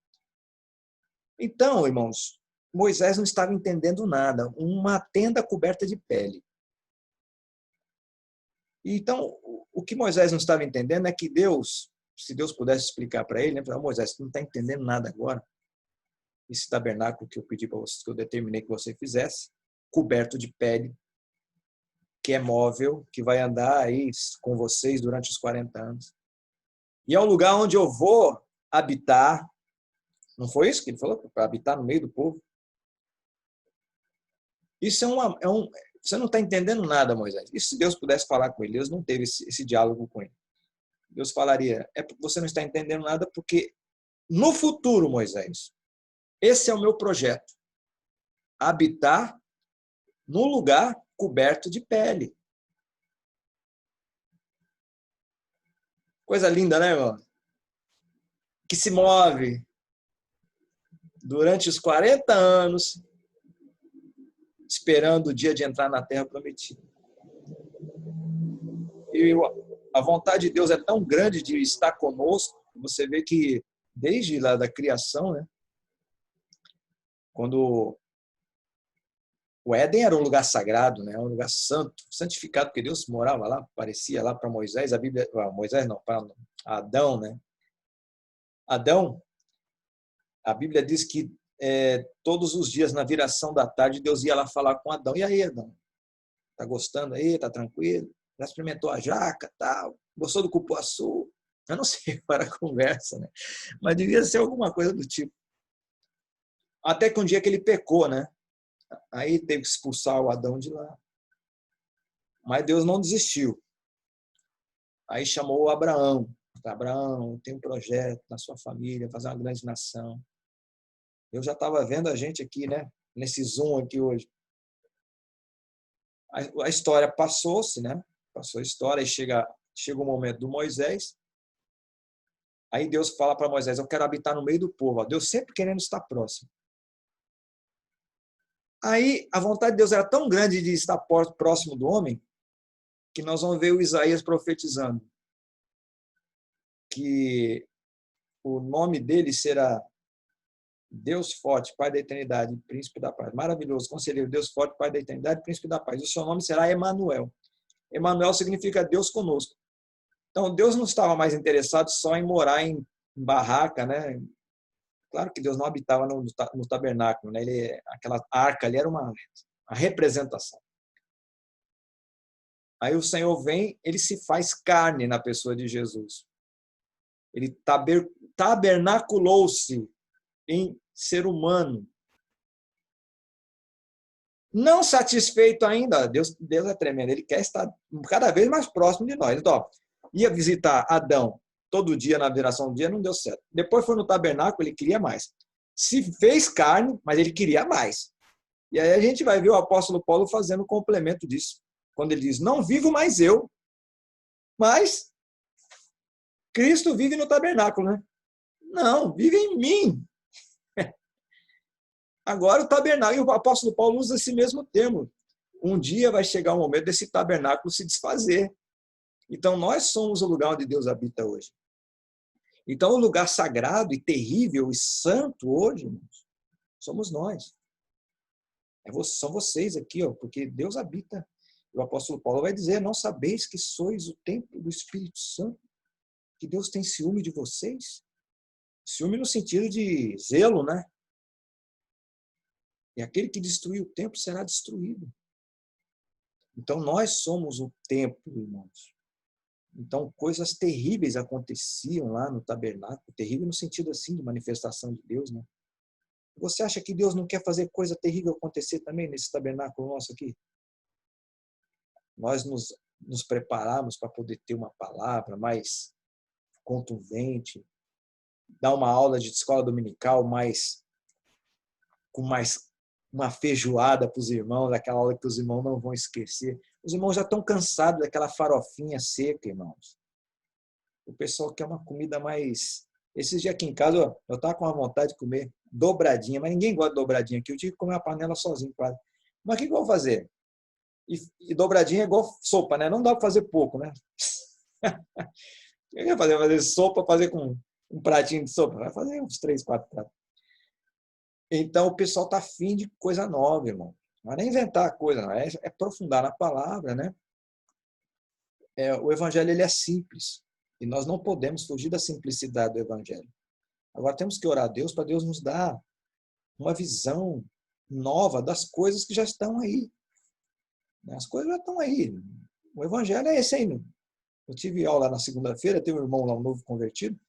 Então, irmãos, Moisés não estava entendendo nada. Uma tenda coberta de pele. Então, o que Moisés não estava entendendo é que Deus, se Deus pudesse explicar para ele, né, Moisés, você não está entendendo nada agora. Esse tabernáculo que eu pedi para você, que eu determinei que você fizesse, coberto de pele, que é móvel, que vai andar aí com vocês durante os 40 anos. E é um lugar onde eu vou habitar. Não foi isso que ele falou? Para habitar no meio do povo. Isso você não está entendendo nada, Moisés. E se Deus pudesse falar com ele? Deus não teve esse diálogo com ele. Deus falaria, você não está entendendo nada porque no futuro, Moisés, esse é o meu projeto. Habitar num lugar coberto de pele. Coisa linda, né, irmão? Que se move durante os 40 anos, esperando o dia de entrar na Terra Prometida. E a vontade de Deus é tão grande de estar conosco, você vê que desde lá da criação, né, quando o Éden era um lugar sagrado, né, um lugar santo, santificado, porque Deus morava lá, aparecia lá para Moisés, a Bíblia, Moisés não, para Adão, né? Adão, a Bíblia diz que todos os dias, na viração da tarde, Deus ia lá falar com Adão. E aí, Adão? Tá gostando aí? Tá tranquilo? Já experimentou a jaca? Tal? Gostou do cupuaçu? Eu não sei qual era a conversa, né? Mas devia ser alguma coisa do tipo. Até que um dia que ele pecou, né? Aí teve que expulsar o Adão de lá. Mas Deus não desistiu. Aí chamou o Abraão. Abraão, tem um projeto na sua família, fazer uma grande nação. Eu já estava vendo a gente aqui, né? Nesse Zoom aqui hoje. A história passou-se, né? Passou a história e chega o momento do Moisés. Aí Deus fala para Moisés, eu quero habitar no meio do povo. Deus sempre querendo estar próximo. Aí a vontade de Deus era tão grande de estar próximo do homem, que nós vamos ver o Isaías profetizando que o nome dele será Deus forte, Pai da eternidade, Príncipe da paz. Maravilhoso, conselheiro, Deus forte, Pai da eternidade, Príncipe da paz. O seu nome será Emanuel. Emanuel significa Deus conosco. Então, Deus não estava mais interessado só em morar em barraca, né? Claro que Deus não habitava no tabernáculo, né? Aquela arca ali era uma representação. Aí o Senhor vem, ele se faz carne na pessoa de Jesus. Ele tabernaculou-se em ser humano. Não satisfeito ainda, Deus é tremendo, ele quer estar cada vez mais próximo de nós. Então, ia visitar Adão todo dia na viração do dia, não deu certo. Depois foi no tabernáculo, ele queria mais. Se fez carne, mas ele queria mais. E aí a gente vai ver o apóstolo Paulo fazendo o complemento disso. Quando ele diz, não vivo mais eu, mas Cristo vive no tabernáculo, né? Não, vive em mim. Agora o tabernáculo, e o apóstolo Paulo usa esse mesmo termo. Um dia vai chegar um momento desse tabernáculo se desfazer. Então nós somos o lugar onde Deus habita hoje. Então o lugar sagrado e terrível e santo hoje, irmãos, somos nós. São vocês aqui, ó, porque Deus habita. O apóstolo Paulo vai dizer, não sabeis que sois o templo do Espírito Santo? Que Deus tem ciúme de vocês? Ciúme no sentido de zelo, né? E aquele que destruir o templo será destruído. Então, nós somos o templo, irmãos. Então, coisas terríveis aconteciam lá no tabernáculo, terrível no sentido assim de manifestação de Deus, né? Você acha que Deus não quer fazer coisa terrível acontecer também nesse tabernáculo nosso aqui? Nós nos preparamos para poder ter uma palavra mais contundente, dar uma aula de escola dominical com mais uma feijoada para os irmãos, daquela aula que os irmãos não vão esquecer. Os irmãos já estão cansados daquela farofinha seca, irmãos. O pessoal quer uma comida mais... Esses dias aqui em casa, eu estava com a vontade de comer dobradinha, mas ninguém gosta de dobradinha aqui. Eu tive que comer uma panela sozinho, quase. Mas o que eu vou fazer? E dobradinha é igual sopa, né? Não dá para fazer pouco, né? Eu ia fazer sopa, fazer com um pratinho de sopa. Vai fazer uns 3, 4 pratos. Então, o pessoal está afim de coisa nova, irmão. Não é nem inventar coisa, não. É aprofundar na palavra, né? O evangelho ele é simples. E nós não podemos fugir da simplicidade do evangelho. Agora, temos que orar a Deus para Deus nos dar uma visão nova das coisas que já estão aí. As coisas já estão aí. O evangelho é esse aí. Eu tive aula na segunda-feira, teve um irmão lá, um novo convertido,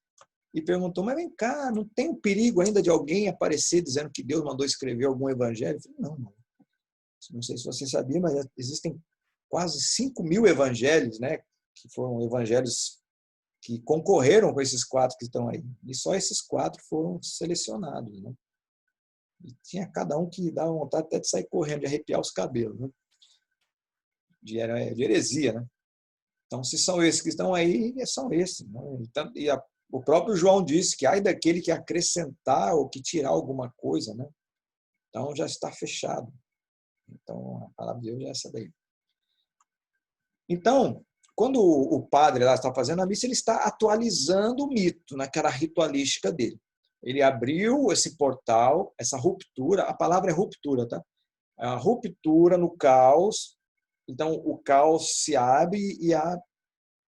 e perguntou, mas vem cá, não tem um perigo ainda de alguém aparecer dizendo que Deus mandou escrever algum evangelho? Eu falei, não. Não sei se você sabia, mas existem quase 5.000 evangelhos, né? Que foram evangelhos que concorreram com esses 4 que estão aí. E só esses 4 foram selecionados, né? E tinha cada um que dava vontade até de sair correndo, de arrepiar os cabelos, né? De heresia, né? Então, se são esses que estão aí, são esses. Né? Então, o próprio João disse que ai daquele que acrescentar ou que tirar alguma coisa, né? Então, já está fechado. Então, a palavra de Deus é essa daí. Então, quando o padre lá está fazendo a missa, ele está atualizando o mito naquela ritualística dele. Ele abriu esse portal, essa ruptura, a palavra é ruptura, tá? A ruptura no caos. Então, o caos se abre e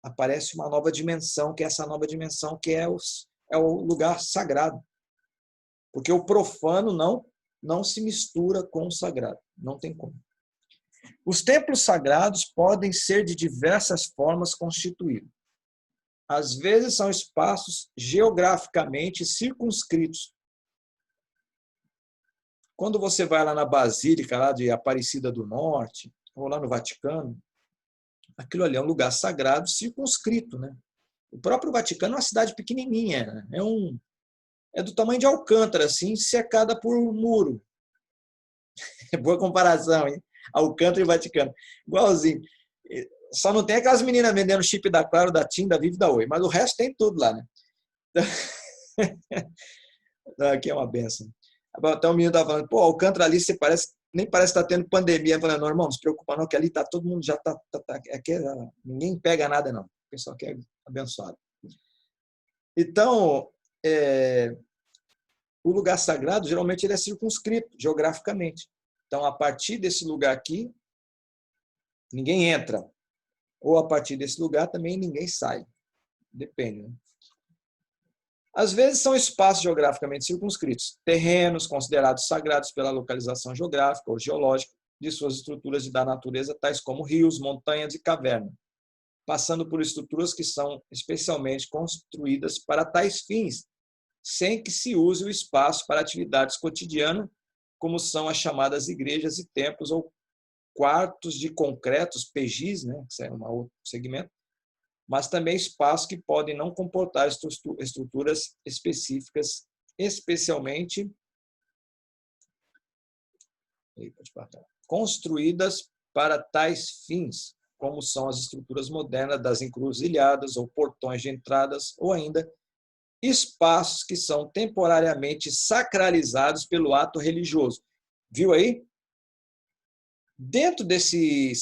aparece uma nova dimensão, que é essa nova dimensão que é o lugar sagrado. Porque o profano não se mistura com o sagrado. Não tem como. Os templos sagrados podem ser de diversas formas constituídos. Às vezes são espaços geograficamente circunscritos. Quando você vai lá na Basílica lá de Aparecida do Norte, ou lá no Vaticano, aquilo ali é um lugar sagrado circunscrito, né? O próprio Vaticano é uma cidade pequenininha, né? É do tamanho de Alcântara, assim, cercada por um muro. É boa comparação, hein? Alcântara e Vaticano. Igualzinho. Só não tem aquelas meninas vendendo chip da Claro, da TIM, da Vivo e da Oi, mas o resto tem tudo lá, né? Então, aqui é uma benção. Então o menino estava falando, pô, Alcântara ali, nem parece que está tendo pandemia. Eu falei, não, irmão, não se preocupa não, que ali tá, todo mundo já está... ninguém pega nada, não. O pessoal que é abençoado. Então, o lugar sagrado, geralmente, ele é circunscrito geograficamente. Então, a partir desse lugar aqui, ninguém entra. Ou a partir desse lugar também ninguém sai. Depende, né? Às vezes são espaços geograficamente circunscritos, terrenos considerados sagrados pela localização geográfica ou geológica de suas estruturas da natureza, tais como rios, montanhas e cavernas, passando por estruturas que são especialmente construídas para tais fins, sem que se use o espaço para atividades cotidianas, como são as chamadas igrejas e templos ou quartos de concretos, PGs, né, que é um outro segmento, mas também espaços que podem não comportar estruturas específicas, especialmente construídas para tais fins. como são as estruturas modernas das encruzilhadas ou portões de entradas, ou ainda espaços que são temporariamente sacralizados pelo ato religioso. Viu aí? Dentro desse,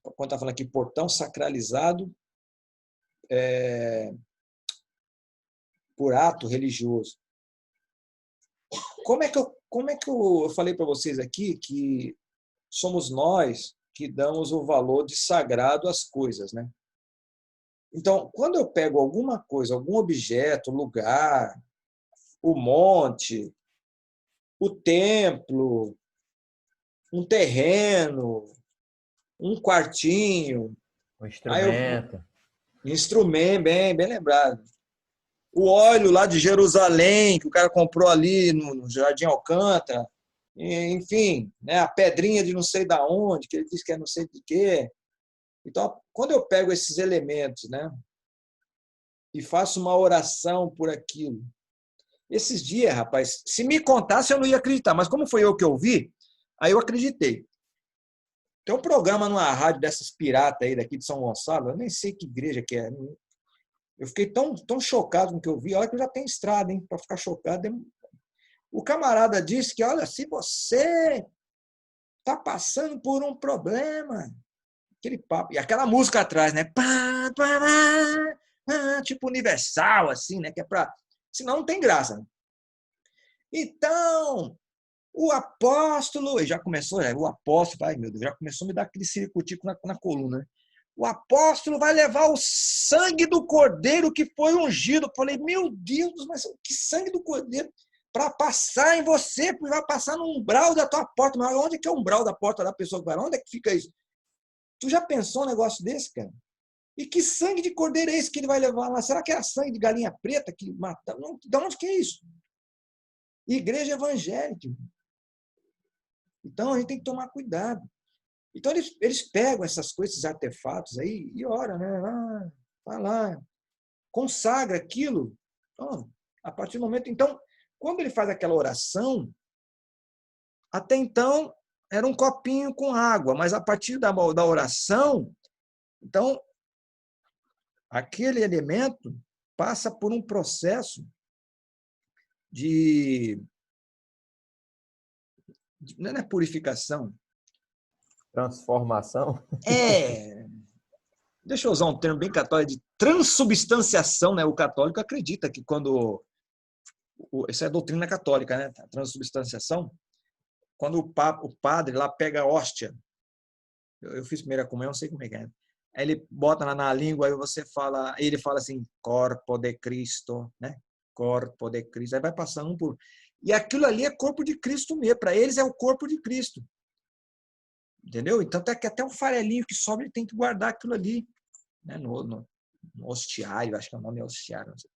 quando está falando aqui, portão sacralizado por ato religioso. Como é que eu falei para vocês aqui que somos nós que damos o valor de sagrado às coisas, né? Então, quando eu pego alguma coisa, algum objeto, lugar, o monte, o templo, um terreno, um quartinho, Um instrumento. Instrumento, bem lembrado. O óleo lá de Jerusalém, que o cara comprou ali no Jardim Alcântara, enfim, né, a pedrinha de não sei da onde, que ele diz que é não sei de quê. Então, quando eu pego esses elementos, né, e faço uma oração por aquilo, esses dias, rapaz, se me contasse eu não ia acreditar, mas como foi eu que ouvi, aí eu acreditei. Tem um programa numa rádio dessas piratas aí daqui de São Gonçalo, eu nem sei que igreja que é. Eu fiquei tão chocado com o que eu vi, olha que eu já tenho estrada, hein, para ficar chocado. O camarada disse que, olha, se você está passando por um problema, aquele papo, e aquela música atrás, né? Pá, pá, pá, tipo universal, assim, né? Que é para. Senão não tem graça. Então, o apóstolo, já começou, o apóstolo, ai meu Deus, já começou a me dar aquele ciricutico na coluna. O apóstolo vai levar o sangue do cordeiro que foi ungido. Eu falei, meu Deus, mas que sangue do cordeiro? Para passar em você, vai passar no umbral da tua porta. Mas onde é que é o umbral da porta da pessoa que vai? Onde é que fica isso? Tu já pensou um negócio desse, cara? E que sangue de cordeiro é esse que ele vai levar lá? Será que era sangue de galinha preta que mata? Não, de onde que é isso? Igreja evangélica. Então, a gente tem que tomar cuidado. Então, eles pegam essas coisas, esses artefatos aí, e oram, né? Vai lá, consagra aquilo. Então, a partir do momento... Então, quando ele faz aquela oração, até então, era um copinho com água, mas a partir da oração, então, aquele elemento passa por um processo de não é purificação. Transformação. Deixa eu usar um termo bem católico, de transubstanciação, né? O católico acredita que quando... Essa é a doutrina católica, né? A transubstanciação. Quando o padre lá pega a hóstia, eu fiz primeira comunhão, não sei como é que é. Aí ele bota lá na língua, aí ele fala assim, corpo de Cristo, né? Corpo de Cristo. Aí vai passando um por... E aquilo ali é corpo de Cristo mesmo. Para eles é o corpo de Cristo. Entendeu? Então, até um farelinho que sobra, ele tem que guardar aquilo ali, né? No hostiário, acho que o nome é hostiário. Não sei.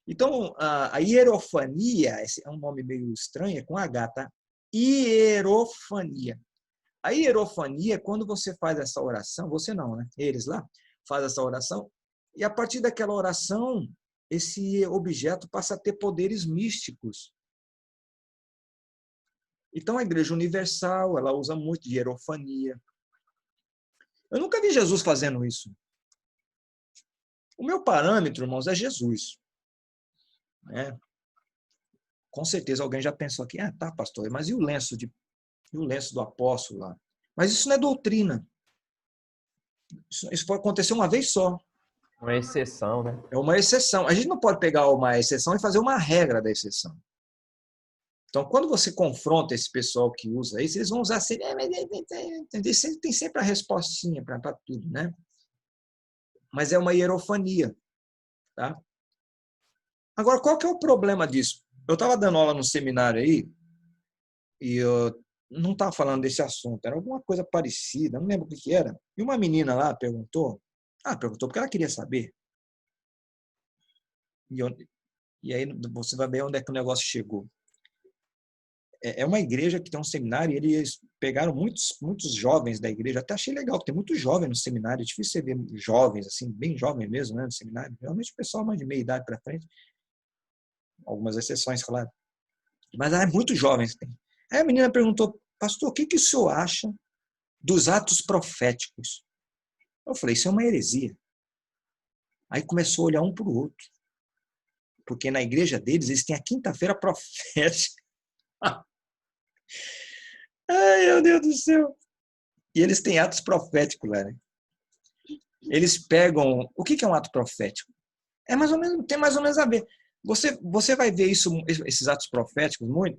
Então, a hierofania, esse é um nome meio estranho, é com H, tá? Hierofania. A hierofania é quando você faz essa oração, você não, né? Eles lá fazem essa oração, e a partir daquela oração, esse objeto passa a ter poderes místicos. Então, a Igreja Universal, ela usa muito de hierofania. Eu nunca vi Jesus fazendo isso. O meu parâmetro, irmãos, é Jesus. Né? Com certeza alguém já pensou aqui, tá, pastor, mas e o lenço do apóstolo lá? Mas isso não é doutrina. Isso pode acontecer uma vez só. Uma exceção, né? É uma exceção. A gente não pode pegar uma exceção e fazer uma regra da exceção. Então, quando você confronta esse pessoal que usa isso, eles vão usar assim, tem sempre a respostinha para tudo, né? Mas é uma hierofania. Tá? Agora, qual que é o problema disso? Eu estava dando aula no seminário aí, e eu não estava falando desse assunto, era alguma coisa parecida, não lembro o que era. E uma menina lá perguntou porque ela queria saber. E aí você vai ver onde é que o negócio chegou. É uma igreja que tem um seminário e eles pegaram muitos jovens da igreja. Até achei legal, porque tem muito jovem no seminário. É difícil você ver jovens, assim, bem jovem mesmo, né, no seminário. Realmente o pessoal mais de meia idade para frente. Algumas exceções, claro. Mas é muito jovens que tem. Aí a menina perguntou, pastor, o que o senhor acha dos atos proféticos. Eu falei, isso é uma heresia. Aí começou a olhar um para o outro. Porque na igreja deles, eles têm a quinta-feira profética. Ai, meu Deus do céu. E eles têm atos proféticos lá, né? Eles pegam... O que é um ato profético? É mais ou menos, tem mais ou menos a ver. Você vai ver isso, esses atos proféticos muito.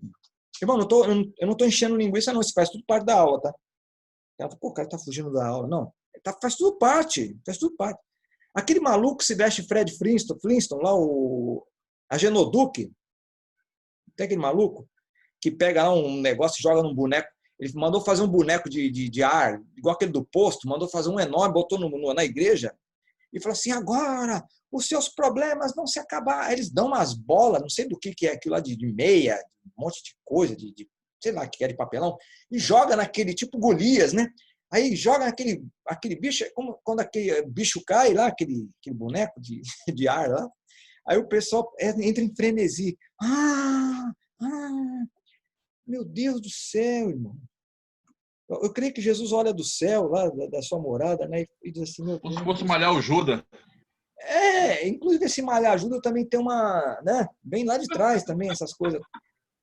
Irmão, eu não estou enchendo linguiça, não. Isso faz tudo parte da aula, tá? Pô, o cara está fugindo da aula. Não. Faz tudo parte. Faz tudo parte. Aquele maluco que se veste Fred Flintstone lá, o Agenoduque, tem aquele maluco que pega lá um negócio e joga num boneco. Ele mandou fazer um boneco de ar, igual aquele do posto, mandou fazer um enorme, botou na igreja e falou assim, agora os seus problemas vão se acabar. Aí eles dão umas bolas, não sei do que é aquilo lá de meia, um monte de coisa, sei lá, que é de papelão, e joga naquele tipo Golias, né? Aí joga aquele bicho, como quando aquele bicho cai lá, aquele boneco de ar lá, aí o pessoal entra em frenesi. Meu Deus do céu, irmão. Eu creio que Jesus olha do céu, lá da sua morada, né, e diz assim, meu Deus. Como se fosse malhar o Judas. Inclusive esse malhar ajuda também tem uma, né, bem lá de trás também, essas coisas.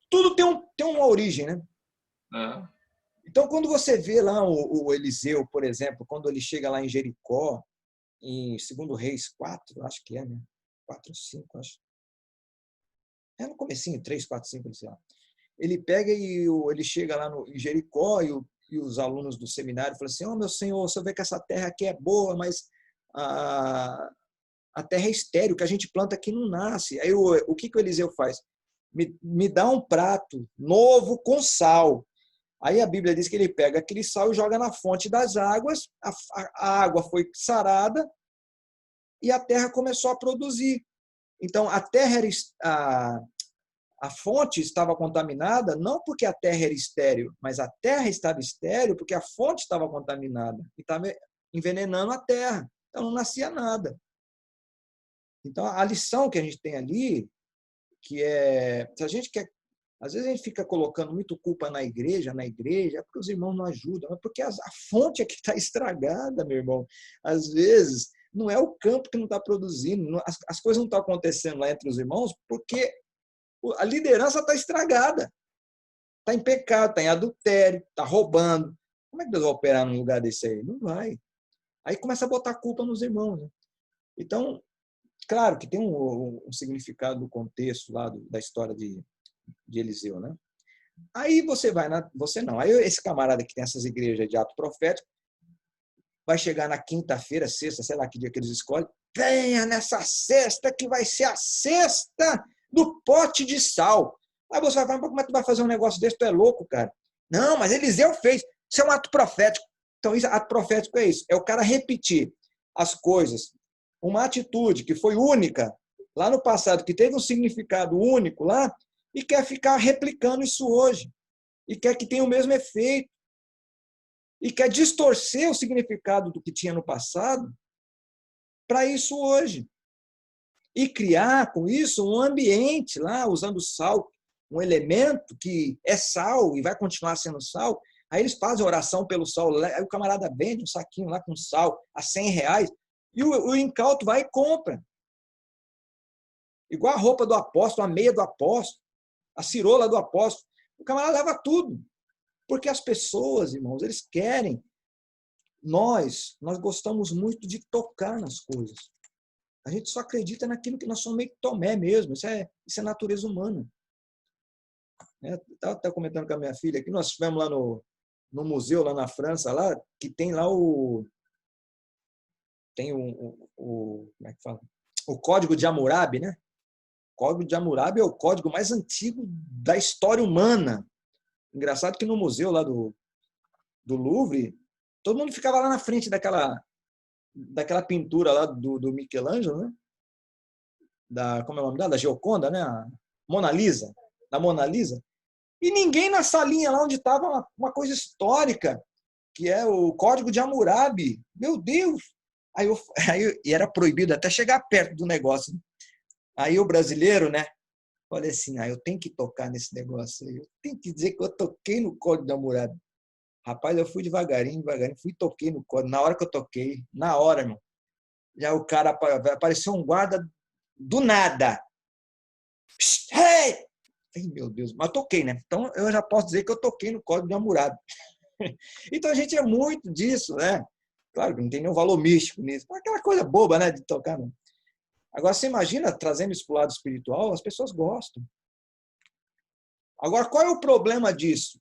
Tudo tem uma origem, né? É. Então, quando você vê lá o Eliseu, por exemplo, quando ele chega lá em Jericó, em 2 Reis 4, acho que é, né? 4, 5, acho. É no comecinho, 3, 4, 5, sei lá. Ele pega e ele chega lá em Jericó e os alunos do seminário falam assim, meu senhor, você vê que essa terra aqui é boa, mas a terra é estéril, que a gente planta aqui não nasce. Aí o que o Eliseu faz? Me dá um prato novo com sal. Aí a Bíblia diz que ele pega aquele sal e joga na fonte das águas, a água foi sarada e a terra começou a produzir. Então, a terra a fonte estava contaminada não porque a terra era estéril, mas a terra estava estéril porque a fonte estava contaminada e estava envenenando a terra. Então, não nascia nada. Então, a lição que a gente tem ali, que é... Se a gente quer... Às vezes a gente fica colocando muito culpa na igreja, é porque os irmãos não ajudam, é porque a fonte é que está estragada, meu irmão. Às vezes, não é o campo que não está produzindo, as coisas não estão acontecendo lá entre os irmãos porque a liderança está estragada, está em pecado, está em adultério, está roubando. Como é que Deus vai operar num lugar desse aí? Não vai. Aí começa a botar a culpa nos irmãos. Né? Então, claro que tem um significado do contexto lá da história de Eliseu, né? Aí você vai aí esse camarada que tem essas igrejas de ato profético vai chegar na quinta-feira, sexta, sei lá que dia que eles escolhem, venha nessa sexta que vai ser a sexta do pote de sal. Aí você vai falar, como é que tu vai fazer um negócio desse? Tu é louco, cara. Não, mas Eliseu fez. Isso é um ato profético. Então, ato profético é isso. É o cara repetir as coisas. Uma atitude que foi única lá no passado, que teve um significado único lá, e quer ficar replicando isso hoje. E quer que tenha o mesmo efeito. E quer distorcer o significado do que tinha no passado para isso hoje. E criar, com isso, um ambiente lá, usando sal, um elemento que é sal e vai continuar sendo sal. Aí eles fazem oração pelo sal. Aí o camarada vende um saquinho lá com sal a R$100 e o incauto vai e compra. Igual a roupa do apóstolo, a meia do apóstolo, a cirola do apóstolo. O camarada leva tudo. Porque as pessoas, irmãos, eles querem. Nós gostamos muito de tocar nas coisas. A gente só acredita naquilo que nós somos meio que Tomé mesmo. Isso é natureza humana. Estava comentando com a minha filha que nós estivemos lá no museu, lá na França, lá, que tem lá como é que fala? O Código de Hammurabi, né? O Código de Hammurabi é o código mais antigo da história humana. Engraçado que no museu lá do Louvre, todo mundo ficava lá na frente daquela pintura lá do Michelangelo, né? Como é o nome dela? Da Gioconda, né? A Mona Lisa. Da Mona Lisa. E ninguém na salinha lá onde estava uma coisa histórica, que é o Código de Hammurabi. Meu Deus! E era proibido até chegar perto do negócio. Aí o brasileiro, né? Falei assim, eu tenho que tocar nesse negócio aí. Eu tenho que dizer que eu toquei no Código de Hammurabi. Rapaz, eu fui devagarinho, fui toquei no código. Na hora que eu toquei, na hora, irmão, já o cara apareceu um guarda do nada. Hey! Ai, meu Deus, mas eu toquei, né? Então eu já posso dizer que eu toquei no código de Hammurabi. Então a gente é muito disso, né? Claro que não tem nenhum valor místico nisso. Mas aquela coisa boba, né? De tocar. Não. Agora, você imagina, trazendo isso para o lado espiritual, as pessoas gostam. Agora, qual é o problema disso?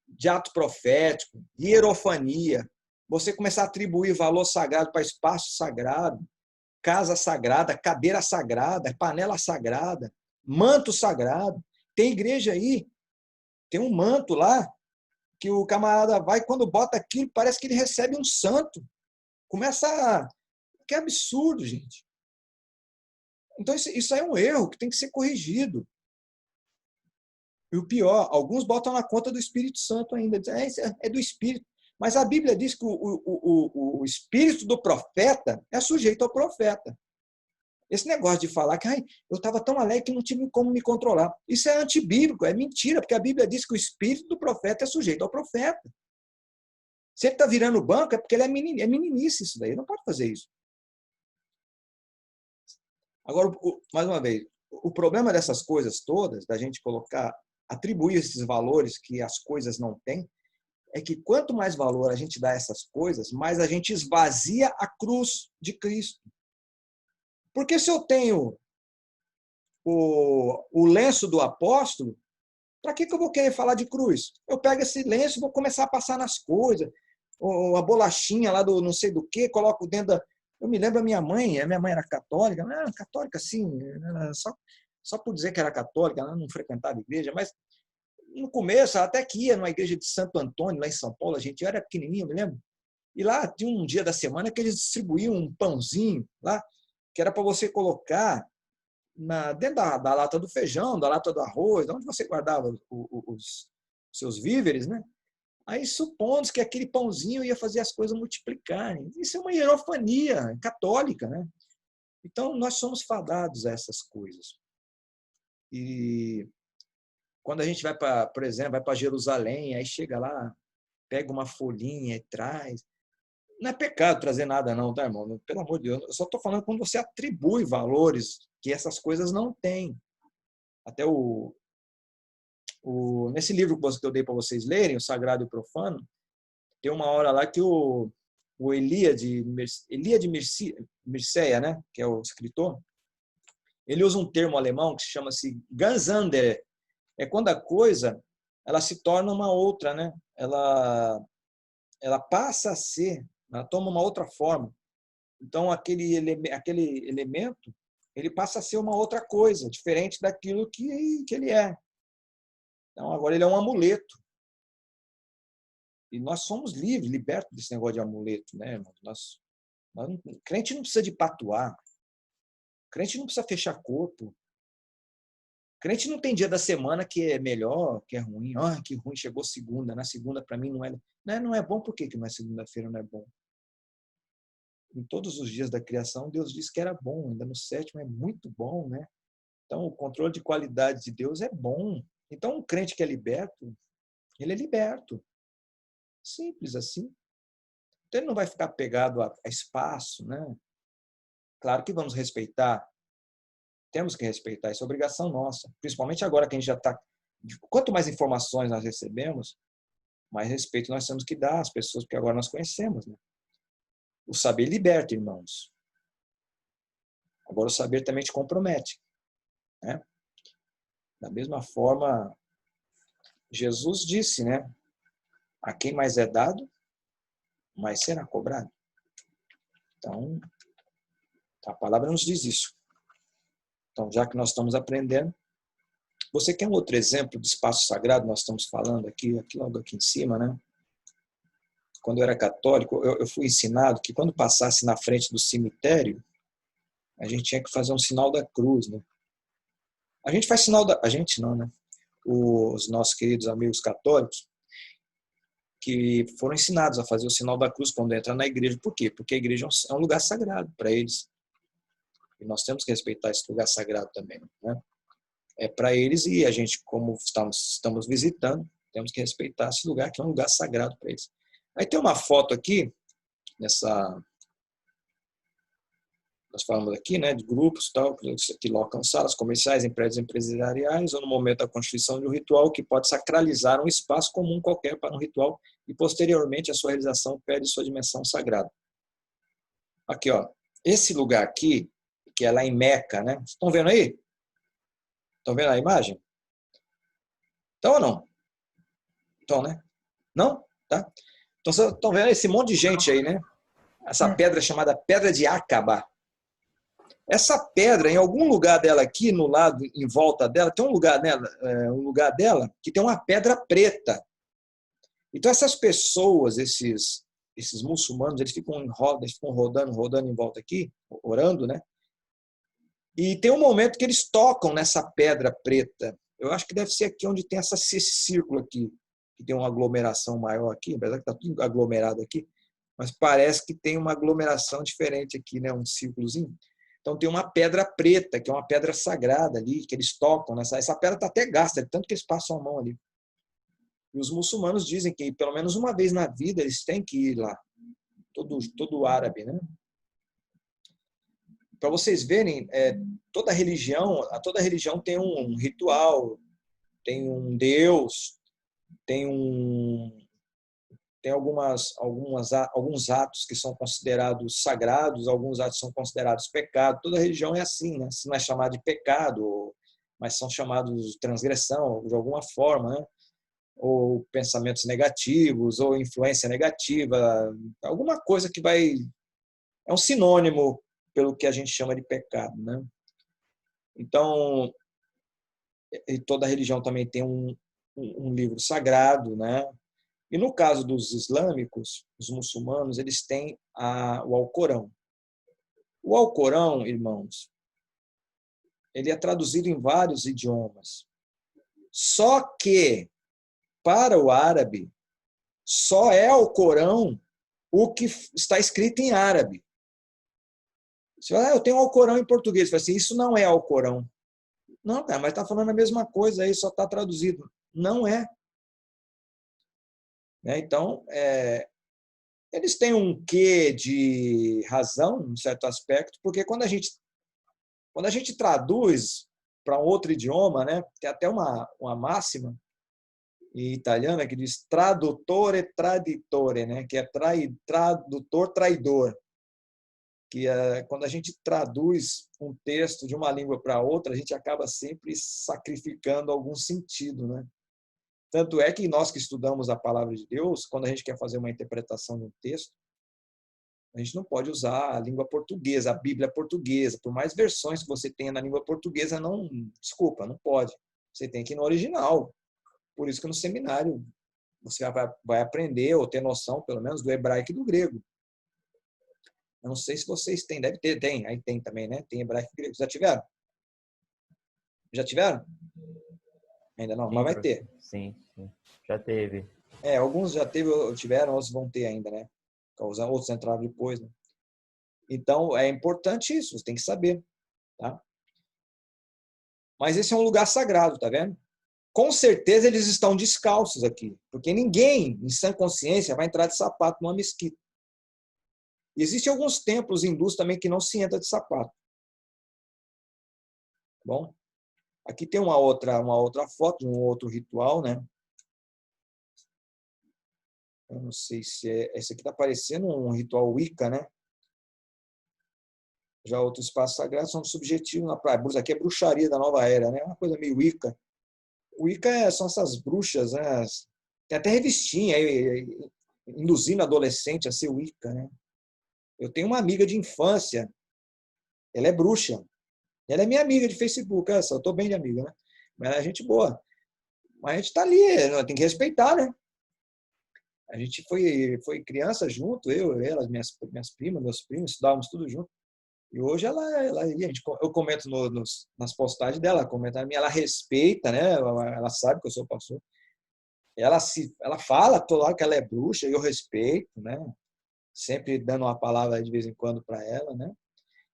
De ato profético, hierofania, você começar a atribuir valor sagrado para espaço sagrado, casa sagrada, cadeira sagrada, panela sagrada, manto sagrado. Tem igreja aí, tem um manto lá, que o camarada vai, quando bota aquilo, parece que ele recebe um santo. Começa a... Que absurdo, gente. Então, isso aí é um erro que tem que ser corrigido. E o pior, alguns botam na conta do Espírito Santo ainda. Dizem, é do Espírito. Mas a Bíblia diz que o espírito do profeta é sujeito ao profeta. Esse negócio de falar que eu estava tão alegre que não tive como me controlar. Isso é antibíblico, é mentira, porque a Bíblia diz que o espírito do profeta é sujeito ao profeta. Se ele está virando o banco, é porque ele é meninice isso daí. Ele não pode fazer isso. Agora, mais uma vez, o problema dessas coisas todas, da gente atribuir esses valores que as coisas não têm, é que quanto mais valor a gente dá a essas coisas, mais a gente esvazia a cruz de Cristo. Porque se eu tenho o lenço do apóstolo, para que eu vou querer falar de cruz? Eu pego esse lenço e vou começar a passar nas coisas, ou a bolachinha lá do não sei do que, coloco dentro da... Eu me lembro a minha mãe era católica, católica sim, só por dizer que era católica, ela não frequentava a igreja, mas no começo, ela até que ia numa igreja de Santo Antônio, lá em São Paulo, eu era pequenininho, me lembro, e lá tinha um dia da semana que eles distribuíam um pãozinho lá, que era para você colocar dentro da lata do feijão, da lata do arroz, onde você guardava os seus víveres, né? Aí, supondo que aquele pãozinho ia fazer as coisas multiplicarem. Isso é uma hierofania católica, né? Então, nós somos fadados a essas coisas. E quando a gente vai para, por exemplo, vai para Jerusalém, aí chega lá, pega uma folhinha e traz. Não é pecado trazer nada não, tá, irmão? Pelo amor de Deus. Eu só estou falando quando você atribui valores que essas coisas não têm. Até nesse livro que eu dei para vocês lerem, O Sagrado e o Profano, tem uma hora lá que o Elia de Mircea, né, que é o escritor, ele usa um termo alemão que chama-se ganz andere. É quando a coisa ela se torna uma outra, né? Ela passa a ser, ela toma uma outra forma. Então, aquele elemento ele passa a ser uma outra coisa, diferente daquilo que ele é. Então, agora ele é um amuleto. E nós somos livres, libertos desse negócio de amuleto, né, irmão? Crente não precisa de patuar. Crente não precisa fechar corpo. Crente não tem dia da semana que é melhor, que é ruim. Que ruim, chegou segunda. Na segunda, para mim, não é. Não é bom, por que não é segunda-feira, não é bom? Em todos os dias da criação, Deus disse que era bom. Ainda no sétimo é muito bom, né? Então, o controle de qualidade de Deus é bom. Então, um crente que é liberto, ele é liberto. Simples assim. Então, ele não vai ficar pegado a espaço, né? Claro que vamos respeitar. Temos que respeitar, isso é obrigação nossa. Principalmente agora que a gente já está... Quanto mais informações nós recebemos, mais respeito nós temos que dar às pessoas, porque agora nós conhecemos, né? O saber liberta, irmãos. Agora, o saber também te compromete, né? Da mesma forma, Jesus disse, né? A quem mais é dado, mais será cobrado. Então, a palavra nos diz isso. Então, já que nós estamos aprendendo, você quer um outro exemplo de espaço sagrado? Nós estamos falando aqui logo aqui em cima, né? Quando eu era católico, eu fui ensinado que quando passasse na frente do cemitério, a gente tinha que fazer um sinal da cruz, né? A gente faz sinal da... A gente não, né? Os nossos queridos amigos católicos que foram ensinados a fazer o sinal da cruz quando entram na igreja. Por quê? Porque a igreja é um lugar sagrado para eles. E nós temos que respeitar esse lugar sagrado também, né? É para eles, e a gente, como estamos visitando, temos que respeitar esse lugar, que é um lugar sagrado para eles. Aí tem uma foto aqui, nós falamos aqui, né, de grupos, tal, que locam salas comerciais em prédios empresariais ou no momento da constituição de um ritual que pode sacralizar um espaço comum qualquer para um ritual e posteriormente a sua realização perde sua dimensão sagrada. Aqui, ó, esse lugar aqui, que é lá em Meca, né? Estão vendo aí? Estão vendo a imagem? Estão ou não? Estão, né? Não? Tá? Então, vocês estão vendo esse monte de gente aí, né? Essa pedra chamada Pedra de Acaba. Essa pedra, em algum lugar dela aqui, no lado, em volta dela, tem um lugar dela que tem uma pedra preta. Então, essas pessoas, esses muçulmanos, eles ficam rodando em volta aqui, orando, né? E tem um momento que eles tocam nessa pedra preta. Eu acho que deve ser aqui onde tem esse círculo aqui, que tem uma aglomeração maior aqui, apesar que está tudo aglomerado aqui, mas parece que tem uma aglomeração diferente aqui, né? Um círculozinho. Então tem uma pedra preta, que é uma pedra sagrada ali, que eles tocam. Essa pedra está até gasta, tanto que eles passam a mão ali. E os muçulmanos dizem que pelo menos uma vez na vida eles têm que ir lá. Todo árabe, né? Para vocês verem, toda religião tem um ritual, tem um Deus, tem alguns atos que são considerados sagrados, alguns atos são considerados pecado. Toda religião é assim, né? Se não é chamado de pecado, mas são chamados de transgressão, de alguma forma, né? Ou pensamentos negativos, ou influência negativa, alguma coisa que vai... É um sinônimo pelo que a gente chama de pecado, né? Então, toda religião também tem um livro sagrado, né? E no caso dos islâmicos, os muçulmanos, eles têm o Alcorão. O Alcorão, irmãos, ele é traduzido em vários idiomas. Só que, para o árabe, só é Alcorão o que está escrito em árabe. Você fala, eu tenho o Alcorão em português. Você fala assim, isso não é Alcorão. Não, cara, mas está falando a mesma coisa aí, só está traduzido. Não é. Então, eles têm um quê de razão, em certo aspecto, porque quando a gente traduz para um outro idioma, né, tem até uma máxima em italiana que diz traduttore traditore, né, que é tradutor traidor, que quando a gente traduz um texto de uma língua para outra, a gente acaba sempre sacrificando algum sentido, né? Tanto é que nós que estudamos a palavra de Deus, quando a gente quer fazer uma interpretação de um texto, a gente não pode usar a língua portuguesa, a Bíblia portuguesa. Por mais versões que você tenha na língua portuguesa, não pode. Você tem que ir no original. Por isso que no seminário você vai aprender ou ter noção, pelo menos, do hebraico e do grego. Eu não sei se vocês têm, deve ter, tem. Aí tem também, né? Tem hebraico e grego. Já tiveram? Já tiveram? Ainda não, Sim, mas vai ter. Sim, já teve. Alguns já tiveram, outros vão ter ainda, né? Outros entraram depois, né? Então, é importante isso, você tem que saber, tá? Mas esse é um lugar sagrado, tá vendo? Com certeza eles estão descalços aqui, porque ninguém, em sã consciência, vai entrar de sapato numa mesquita. E existem alguns templos hindus também que não se entra de sapato. Bom, aqui tem uma outra foto de um outro ritual, né? Eu não sei se esse aqui está parecendo um ritual Wicca, né? Já outros espaços sagrados são subjetivos na praia. Aqui é bruxaria da nova era, né? Uma coisa meio Wicca. O Wicca são essas bruxas, né? Tem até revistinha aí, induzindo adolescente a ser Wicca, né? Eu tenho uma amiga de infância, ela é bruxa. Ela é minha amiga de Facebook, eu estou bem de amiga, né? Mas ela é gente boa. Mas a gente está ali, tem que respeitar, né? A gente foi criança junto, ela, minhas primas, meus primos, estudávamos tudo junto. E hoje eu comento nas postagens dela, ela respeita, né? Ela sabe que eu sou pastor. Ela fala toda hora que ela é bruxa, e eu respeito, né? Sempre dando uma palavra de vez em quando para ela, né?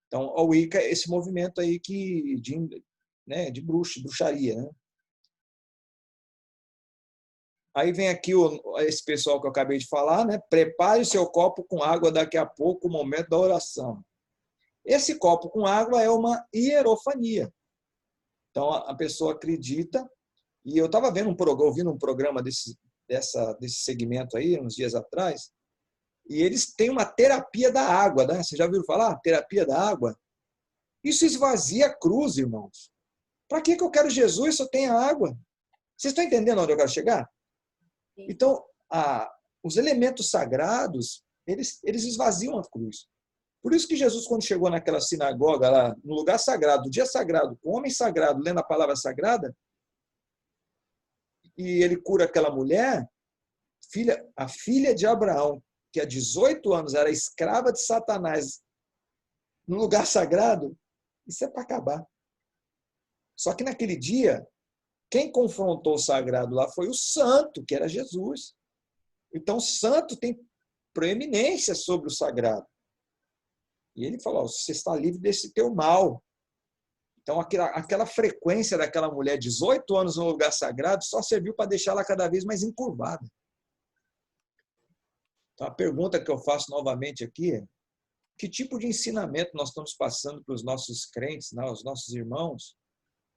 Então, o Wicca é esse movimento aí de bruxaria, né? Aí vem aqui esse pessoal que eu acabei de falar, né? Prepare o seu copo com água daqui a pouco, o momento da oração. Esse copo com água é uma hierofania. Então, a pessoa acredita, e eu estava ouvindo um programa desse segmento aí, uns dias atrás, e eles têm uma terapia da água, né? Você já ouviu falar? Terapia da água? Isso esvazia a cruz, irmãos. Para que eu quero Jesus se eu tenho água? Vocês estão entendendo onde eu quero chegar? Então, os elementos sagrados, eles esvaziam a cruz. Por isso que Jesus, quando chegou naquela sinagoga, lá no lugar sagrado, no dia sagrado, com o homem sagrado, lendo a palavra sagrada, e ele cura aquela mulher, a filha de Abraão, que há 18 anos era escrava de Satanás, no lugar sagrado, isso é para acabar. Só que naquele dia, quem confrontou o sagrado lá foi o santo, que era Jesus. Então, o santo tem preeminência sobre o sagrado. E ele falou, você está livre desse teu mal. Então, aquela frequência daquela mulher, 18 anos no lugar sagrado, só serviu para deixá-la cada vez mais encurvada. Então, a pergunta que eu faço novamente aqui é, que tipo de ensinamento nós estamos passando para os nossos crentes, né, os nossos irmãos?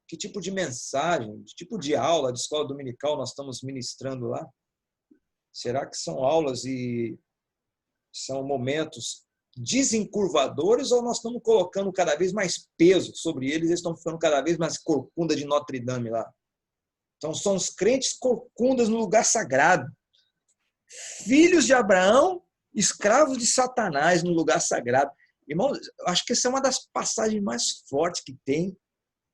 Que tipo de mensagem, que tipo de aula de escola dominical nós estamos ministrando lá? Será que são aulas e são momentos desencurvadores ou nós estamos colocando cada vez mais peso sobre eles, eles estão ficando cada vez mais corcunda de Notre Dame lá? Então, são os crentes corcundas no lugar sagrado. Filhos de Abraão, escravos de Satanás no lugar sagrado. Irmão, eu acho que essa é uma das passagens mais fortes que tem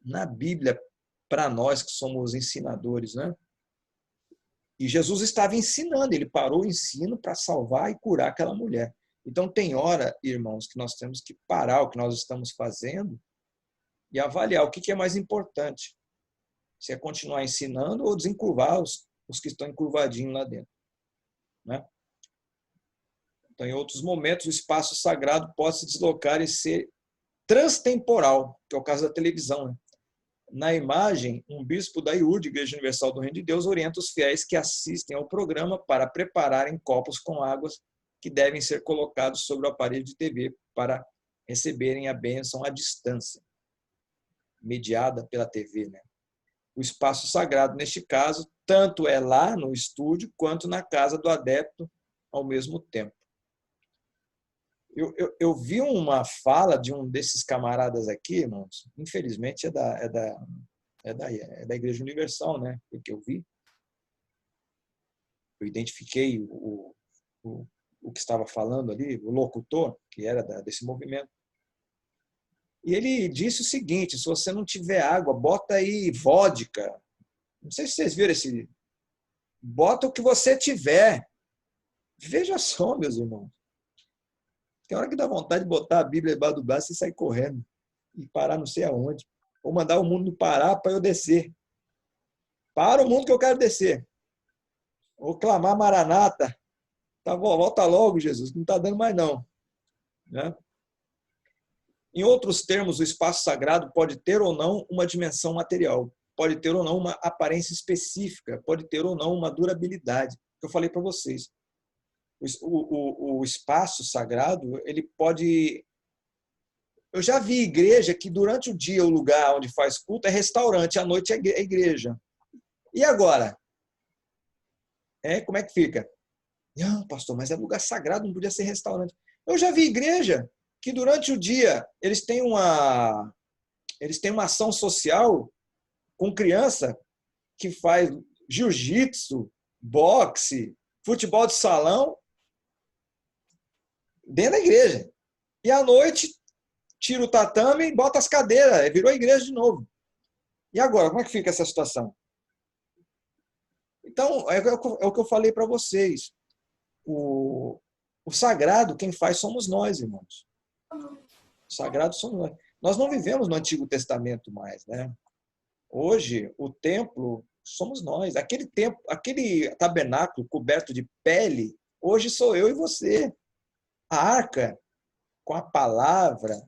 na Bíblia para nós que somos ensinadores, né? E Jesus estava ensinando, ele parou o ensino para salvar e curar aquela mulher. Então, tem hora, irmãos, que nós temos que parar o que nós estamos fazendo e avaliar o que é mais importante. Se é continuar ensinando ou desencurvar os que estão encurvadinhos lá dentro, né? Então, em outros momentos, o espaço sagrado pode se deslocar e ser transtemporal, que é o caso da televisão, né? Na imagem, um bispo da IURD, Igreja Universal do Reino de Deus, orienta os fiéis que assistem ao programa para prepararem copos com águas que devem ser colocados sobre o aparelho de TV para receberem a bênção à distância, mediada pela TV, né? O espaço sagrado, neste caso, tanto é lá no estúdio quanto na casa do adepto ao mesmo tempo. Eu vi uma fala de um desses camaradas aqui, irmãos, infelizmente é da Igreja Universal, né? O que eu vi. Eu identifiquei o que estava falando ali, o locutor, que era desse movimento. E ele disse o seguinte, se você não tiver água, bota aí vodka. Não sei se vocês viram esse... Bota o que você tiver. Veja só, meus irmãos. Tem hora que dá vontade de botar a Bíblia debaixo do braço e sair correndo. E parar não sei aonde. Ou mandar o mundo parar para eu descer. Para o mundo que eu quero descer. Ou clamar Maranata. Tá bom, volta logo, Jesus. Não está dando mais não. Né? Em outros termos, o espaço sagrado pode ter ou não uma dimensão material. Pode ter ou não uma aparência específica. Pode ter ou não uma durabilidade. Que eu falei para vocês. O espaço sagrado, ele pode... Eu já vi igreja que durante o dia o lugar onde faz culto é restaurante, à noite é igreja. E agora? Como é que fica? Não, pastor, mas é lugar sagrado, não podia ser restaurante. Eu já vi igreja que durante o dia eles têm uma ação social com criança que faz jiu-jitsu, boxe, futebol de salão, dentro da igreja. E à noite, tira o tatame e bota as cadeiras. Virou a igreja de novo. E agora, como é que fica essa situação? Então, é o que eu falei para vocês. O sagrado, quem faz somos nós, irmãos. O sagrado somos nós. Nós não vivemos no Antigo Testamento mais, né? Hoje, o templo somos nós. Aquele tabernáculo coberto de pele, hoje sou eu e você. A arca, com a palavra,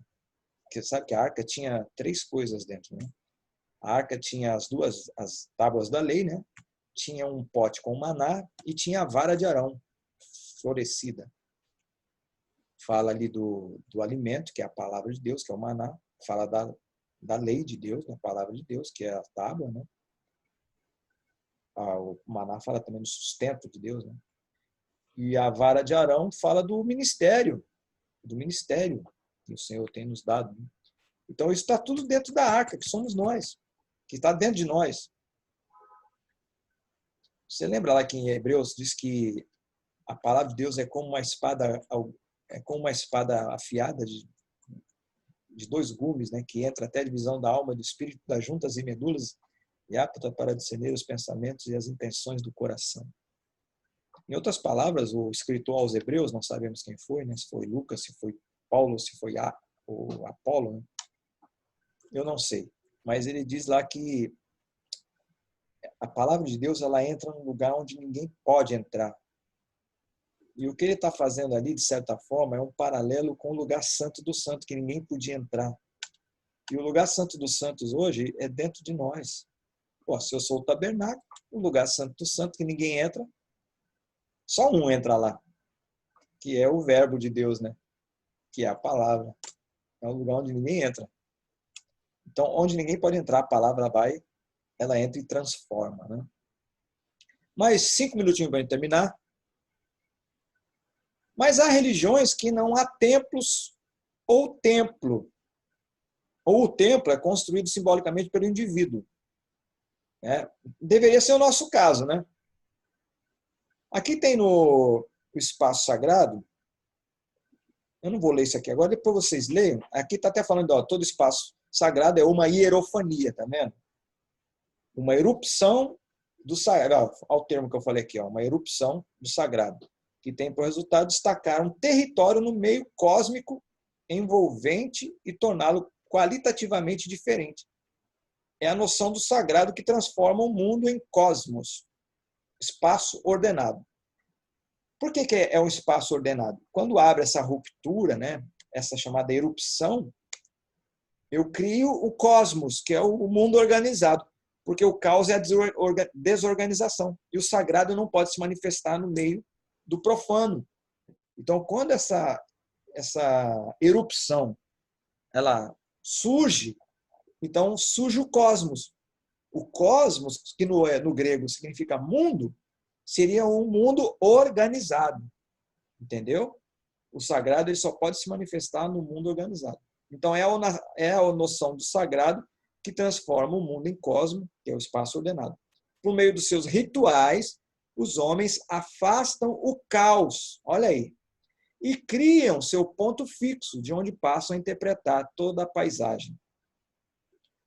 que sabe que a arca tinha 3 coisas dentro, né? A arca tinha as tábuas da lei, né? tinha um pote com maná e tinha a vara de Arão florescida. Fala ali do alimento, que é a palavra de Deus, que é o maná. Fala da lei de Deus, da palavra de Deus, que é a tábua, né? O maná fala também do sustento de Deus, né? E a vara de Arão fala do ministério que o Senhor tem nos dado, né? Então, isso está tudo dentro da arca, que somos nós, que está dentro de nós. Você lembra lá que em Hebreus diz que a palavra de Deus é como uma espada afiada de dois gumes, né, que entra até a divisão da alma e do espírito, das juntas e medulas, e apta para discernir os pensamentos e as intenções do coração. Em outras palavras, o escritor aos Hebreus, não sabemos quem foi, né, se foi Lucas, se foi Paulo, se foi o Apolo, né? Eu não sei, mas ele diz lá que a palavra de Deus, ela entra num lugar onde ninguém pode entrar. E o que ele está fazendo ali, de certa forma, é um paralelo com o lugar santo do santo, que ninguém podia entrar. E o lugar santo dos santos hoje é dentro de nós. Pô, se eu sou o tabernáculo, o lugar santo do santo, que ninguém entra, só um entra lá, que é o verbo de Deus, né? Que é a palavra. É um lugar onde ninguém entra. Então, onde ninguém pode entrar, a palavra vai, ela entra e transforma, né? Mais 5 minutinhos para terminar. Mas há religiões que não há templos ou templo. Ou o templo é construído simbolicamente pelo indivíduo. Deveria ser o nosso caso, né? Aqui tem no espaço sagrado, eu não vou ler isso aqui agora, depois vocês leiam. Aqui está até falando, ó, todo espaço sagrado é uma hierofania, tá vendo? Uma erupção do sagrado. Olha o termo que eu falei aqui, ó, uma erupção do sagrado, que tem por resultado destacar um território no meio cósmico envolvente e torná-lo qualitativamente diferente. É a noção do sagrado que transforma o mundo em cosmos, espaço ordenado. Por que é um espaço ordenado? Quando abre essa ruptura, né, essa chamada erupção, eu crio o cosmos, que é o mundo organizado, porque o caos é a desorganização, e o sagrado não pode se manifestar no meio do profano. Então, quando essa erupção ela surge, então surge o cosmos. O cosmos, que no grego significa mundo, seria um mundo organizado. Entendeu? O sagrado ele só pode se manifestar no mundo organizado. Então, é a noção do sagrado que transforma o mundo em cosmo, que é o espaço ordenado. Por meio dos seus rituais, os homens afastam o caos, olha aí, e criam seu ponto fixo, de onde passam a interpretar toda a paisagem.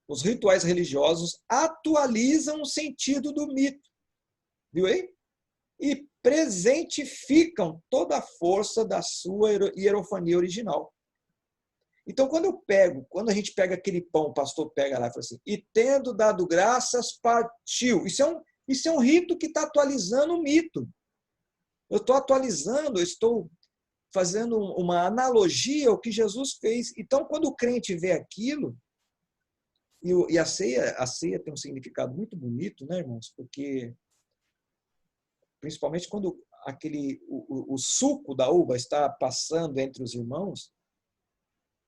Os rituais religiosos atualizam o sentido do mito, viu aí? E presentificam toda a força da sua hierofania original. Então, quando a gente pega aquele pão, o pastor pega lá e fala assim, e tendo dado graças, partiu. Isso é um rito que está atualizando o mito. Eu estou atualizando, eu estou fazendo uma analogia ao que Jesus fez. Então, quando o crente vê aquilo, e a ceia tem um significado muito bonito, né, irmãos? Porque, principalmente quando o suco da uva está passando entre os irmãos,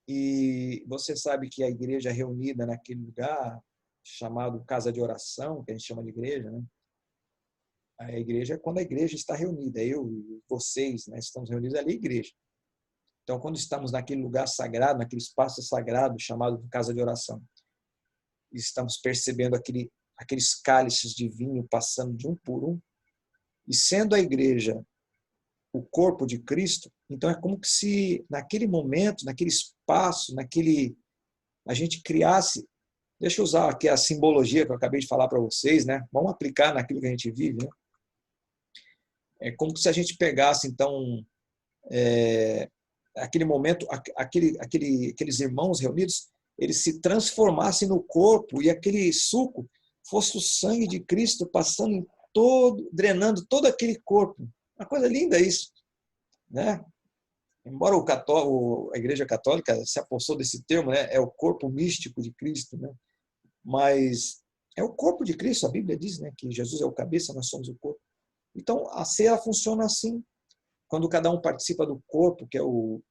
e você sabe que a igreja é reunida naquele lugar chamado casa de oração, que a gente chama de igreja, né? A igreja é quando a igreja está reunida. Eu e vocês, né, estamos reunidos ali, igreja. Então, quando estamos naquele lugar sagrado, naquele espaço sagrado chamado de casa de oração, e estamos percebendo aqueles cálices de vinho passando de um por um, e sendo a igreja o corpo de Cristo, então é como se naquele momento, naquele espaço, a gente criasse, deixa eu usar aqui a simbologia que eu acabei de falar para vocês, né? Vamos aplicar naquilo que a gente vive, né? É como se a gente pegasse, então, aquele momento, aqueles irmãos reunidos, eles se transformassem no corpo e aquele suco fosse o sangue de Cristo passando em drenando todo aquele corpo. Uma coisa linda isso, né? Embora a Igreja Católica se apossou desse termo, né? É o corpo místico de Cristo, né? Mas É o corpo de Cristo, a Bíblia diz, né, que Jesus é o cabeça, nós somos o corpo. Então, a ceia funciona assim. Quando cada um participa do corpo, que é o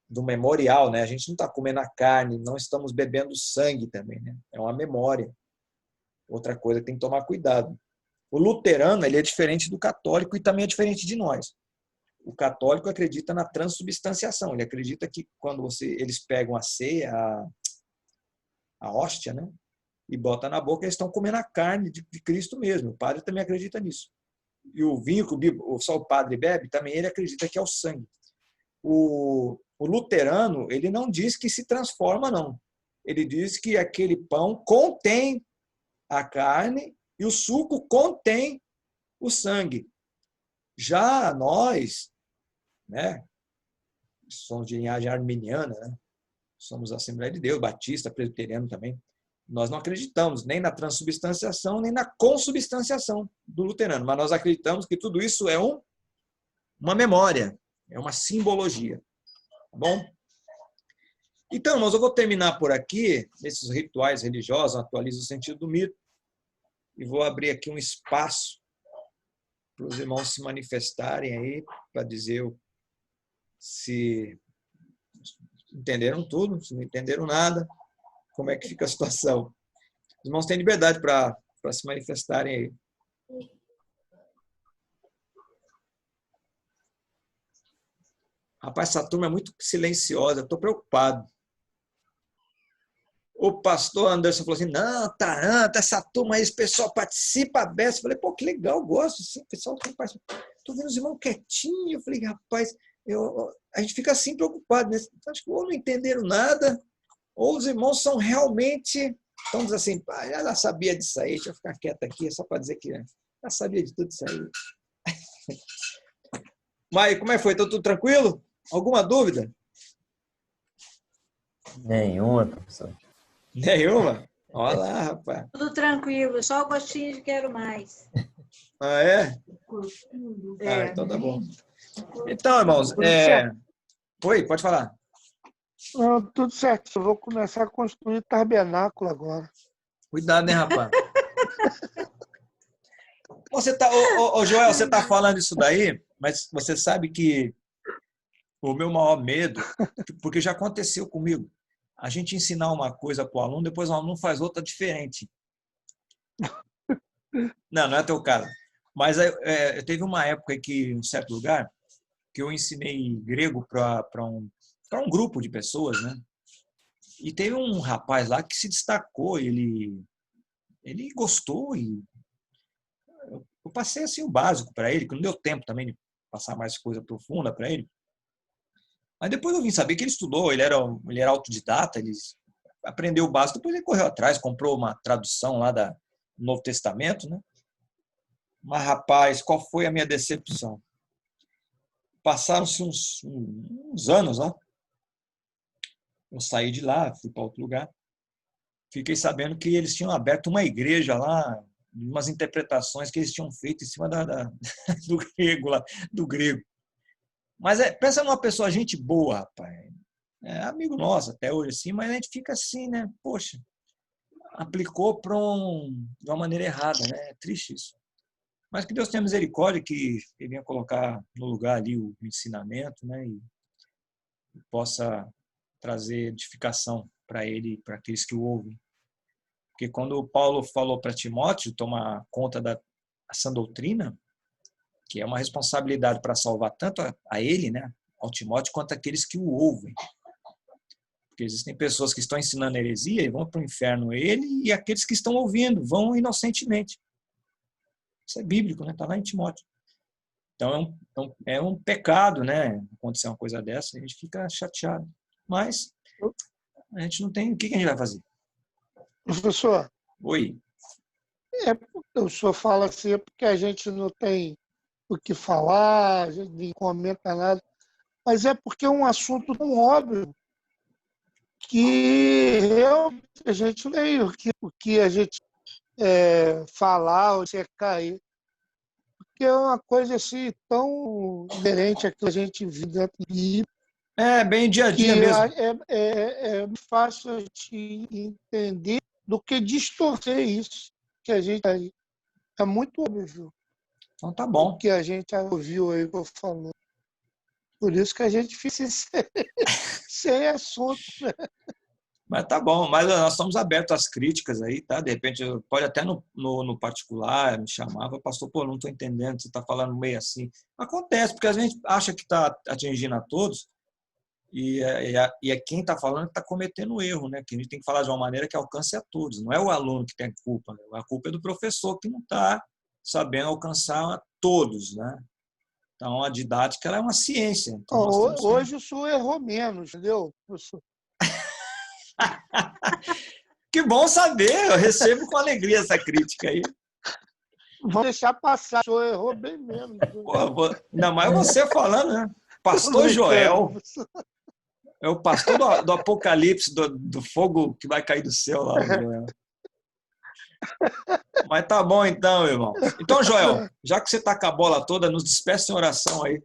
do memorial, né? A gente não está comendo a carne, não estamos bebendo sangue também, né? É uma memória. Outra coisa que tem que tomar cuidado. O luterano, ele é diferente do católico e também é diferente de nós. O católico acredita na transubstanciação. Ele acredita que quando eles pegam a ceia, a hóstia, né? E botam na boca, eles estão comendo a carne de Cristo mesmo. O padre também acredita nisso. E o vinho que só o padre bebe, também ele acredita que é o sangue. O luterano, ele não diz que se transforma, não. Ele diz que aquele pão contém a carne e o suco contém o sangue. Já nós, né, somos de linhagem arminiana, né, somos Assembleia de Deus, batista, presbiteriano também, nós não acreditamos nem na transubstanciação, nem na consubstanciação do luterano, mas nós acreditamos que tudo isso é uma memória, é uma simbologia. Tá bom? Então, irmãos, eu vou terminar por aqui, esses rituais religiosos, atualizo o sentido do mito, e vou abrir aqui um espaço para os irmãos se manifestarem aí, para dizer se entenderam tudo, se não entenderam nada, como é que fica a situação. Os irmãos têm liberdade para se manifestarem aí. Rapaz, essa turma é muito silenciosa, estou preocupado. O pastor Anderson falou assim, não, Taranta, essa turma aí, esse pessoal participa aberto. Eu falei, pô, que legal, gosto. Sim, pessoal, estou vendo os irmãos quietinhos. Eu falei, rapaz, a gente fica assim preocupado. Né? Acho que ou não entenderam nada, ou os irmãos são realmente, estão dizendo assim, eu já sabia disso aí, deixa eu ficar quieto aqui, só para dizer que já sabia de tudo isso aí. Mas como é que foi? Tudo tranquilo? Alguma dúvida? Nenhuma, professor. Nenhuma? Olha lá, rapaz. Tudo tranquilo, só o gostinho de quero mais. Ah, é? Então tá bom. Então, irmãos, Oi, pode falar. Não, tudo certo. Eu vou começar a construir tabernáculo agora. Cuidado, né, rapaz? Ô, Joel, você está falando isso daí, mas você sabe que o meu maior medo, porque já aconteceu comigo, a gente ensinar uma coisa para o aluno, depois o aluno faz outra diferente. Não é teu caso. Mas teve uma época que, em um certo lugar, que eu ensinei grego para um grupo de pessoas, né? E teve um rapaz lá que se destacou, ele gostou e eu passei assim o básico para ele, que não deu tempo também de passar mais coisa profunda para ele. Mas depois eu vim saber que ele estudou, ele era autodidata, ele aprendeu o básico, depois ele correu atrás, comprou uma tradução lá do Novo Testamento, né? Mas, rapaz, qual foi a minha decepção? Passaram-se uns anos lá. Eu saí de lá, fui para outro lugar. Fiquei sabendo que eles tinham aberto uma igreja lá, umas interpretações que eles tinham feito em cima do grego lá, do grego. Mas pensa numa pessoa, gente boa, rapaz. É amigo nosso até hoje, assim, mas a gente fica assim, né? Poxa, aplicou de uma maneira errada, né? É triste isso. Mas que Deus tenha misericórdia, que Ele venha colocar no lugar ali o ensinamento, né? E possa trazer edificação para ele e para aqueles que o ouvem. Porque quando Paulo falou para Timóteo tomar conta da sã doutrina, que é uma responsabilidade para salvar tanto a ele, né, ao Timóteo, quanto aqueles que o ouvem. Porque existem pessoas que estão ensinando heresia e vão para o inferno ele, e aqueles que estão ouvindo vão inocentemente. Isso é bíblico, né? Está lá em Timóteo. Então é um pecado, né? Acontecer uma coisa dessa, a gente fica chateado. Mas a gente não tem. O que a gente vai fazer? Professor. Oi. O senhor fala assim porque a gente não tem o que falar, a gente nem comenta nada, mas é porque é um assunto tão óbvio que realmente a gente nem o que a gente falar ou secar aí, porque é uma coisa assim tão inerente a que a gente vive dentro de bem dia a dia mesmo. É fácil a gente entender do que distorcer isso. que a gente é muito óbvio Então tá o bom. que a gente ouviu aí que eu falando. Por isso que a gente fica sem assunto. Mas tá bom, mas nós estamos abertos às críticas aí, tá? De repente, pode até no particular me chamar, pastor, pô, não estou entendendo, você está falando meio assim. Acontece, porque a gente acha que está atingindo a todos e é quem está falando que está cometendo erro, né? Que a gente tem que falar de uma maneira que alcance a todos. Não é o aluno que tem culpa, a culpa é do professor que não está sabendo alcançar a todos, né? Então, a didática ela é uma ciência. Então, Hoje o senhor errou menos, entendeu, professor? Que bom saber, eu recebo com alegria essa crítica aí. Vou deixar passar, o senhor errou bem menos. Pô, ainda mais você falando, né? Pastor Joel, é o pastor do Apocalipse, do fogo que vai cair do céu lá, Joel. Mas tá bom então, irmão. Então, Joel, já que você tá com a bola toda, nos despeça em oração aí.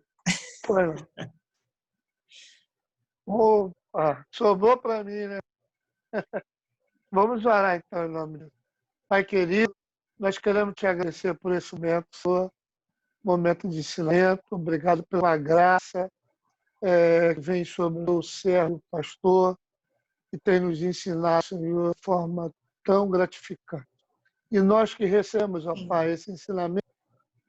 Opa, sobrou para mim, né? Vamos orar então, em nome de Deus. Pai querido, nós queremos te agradecer por esse momento de ensinamento. Obrigado pela graça que vem sobre o servo, o pastor, que tem nos ensinado, Senhor, de forma tão gratificante. E nós que recebemos, ó Pai, esse ensinamento,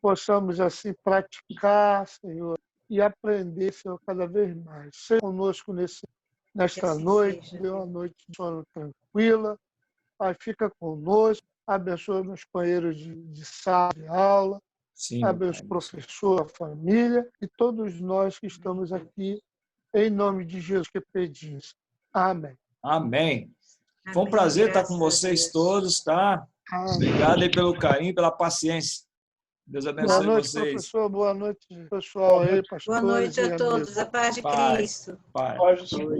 possamos assim praticar, Senhor, e aprender, Senhor, cada vez mais. Seja conosco nesta noite, dê uma noite de sono tranquila. Pai, fica conosco, abençoa meus companheiros de sala de aula, Sim, abençoa o professor, a família e todos nós que estamos aqui, em nome de Jesus que pedimos. Amém. Amém. Foi um prazer estar com vocês todos, tá? Obrigado aí pelo carinho, pela paciência. Deus abençoe Boa noite, vocês. professor. Boa noite, pessoal aí, pastores. Boa noite e a todos. amigos. A paz de Paz. Cristo. Paz. Paz do Senhor.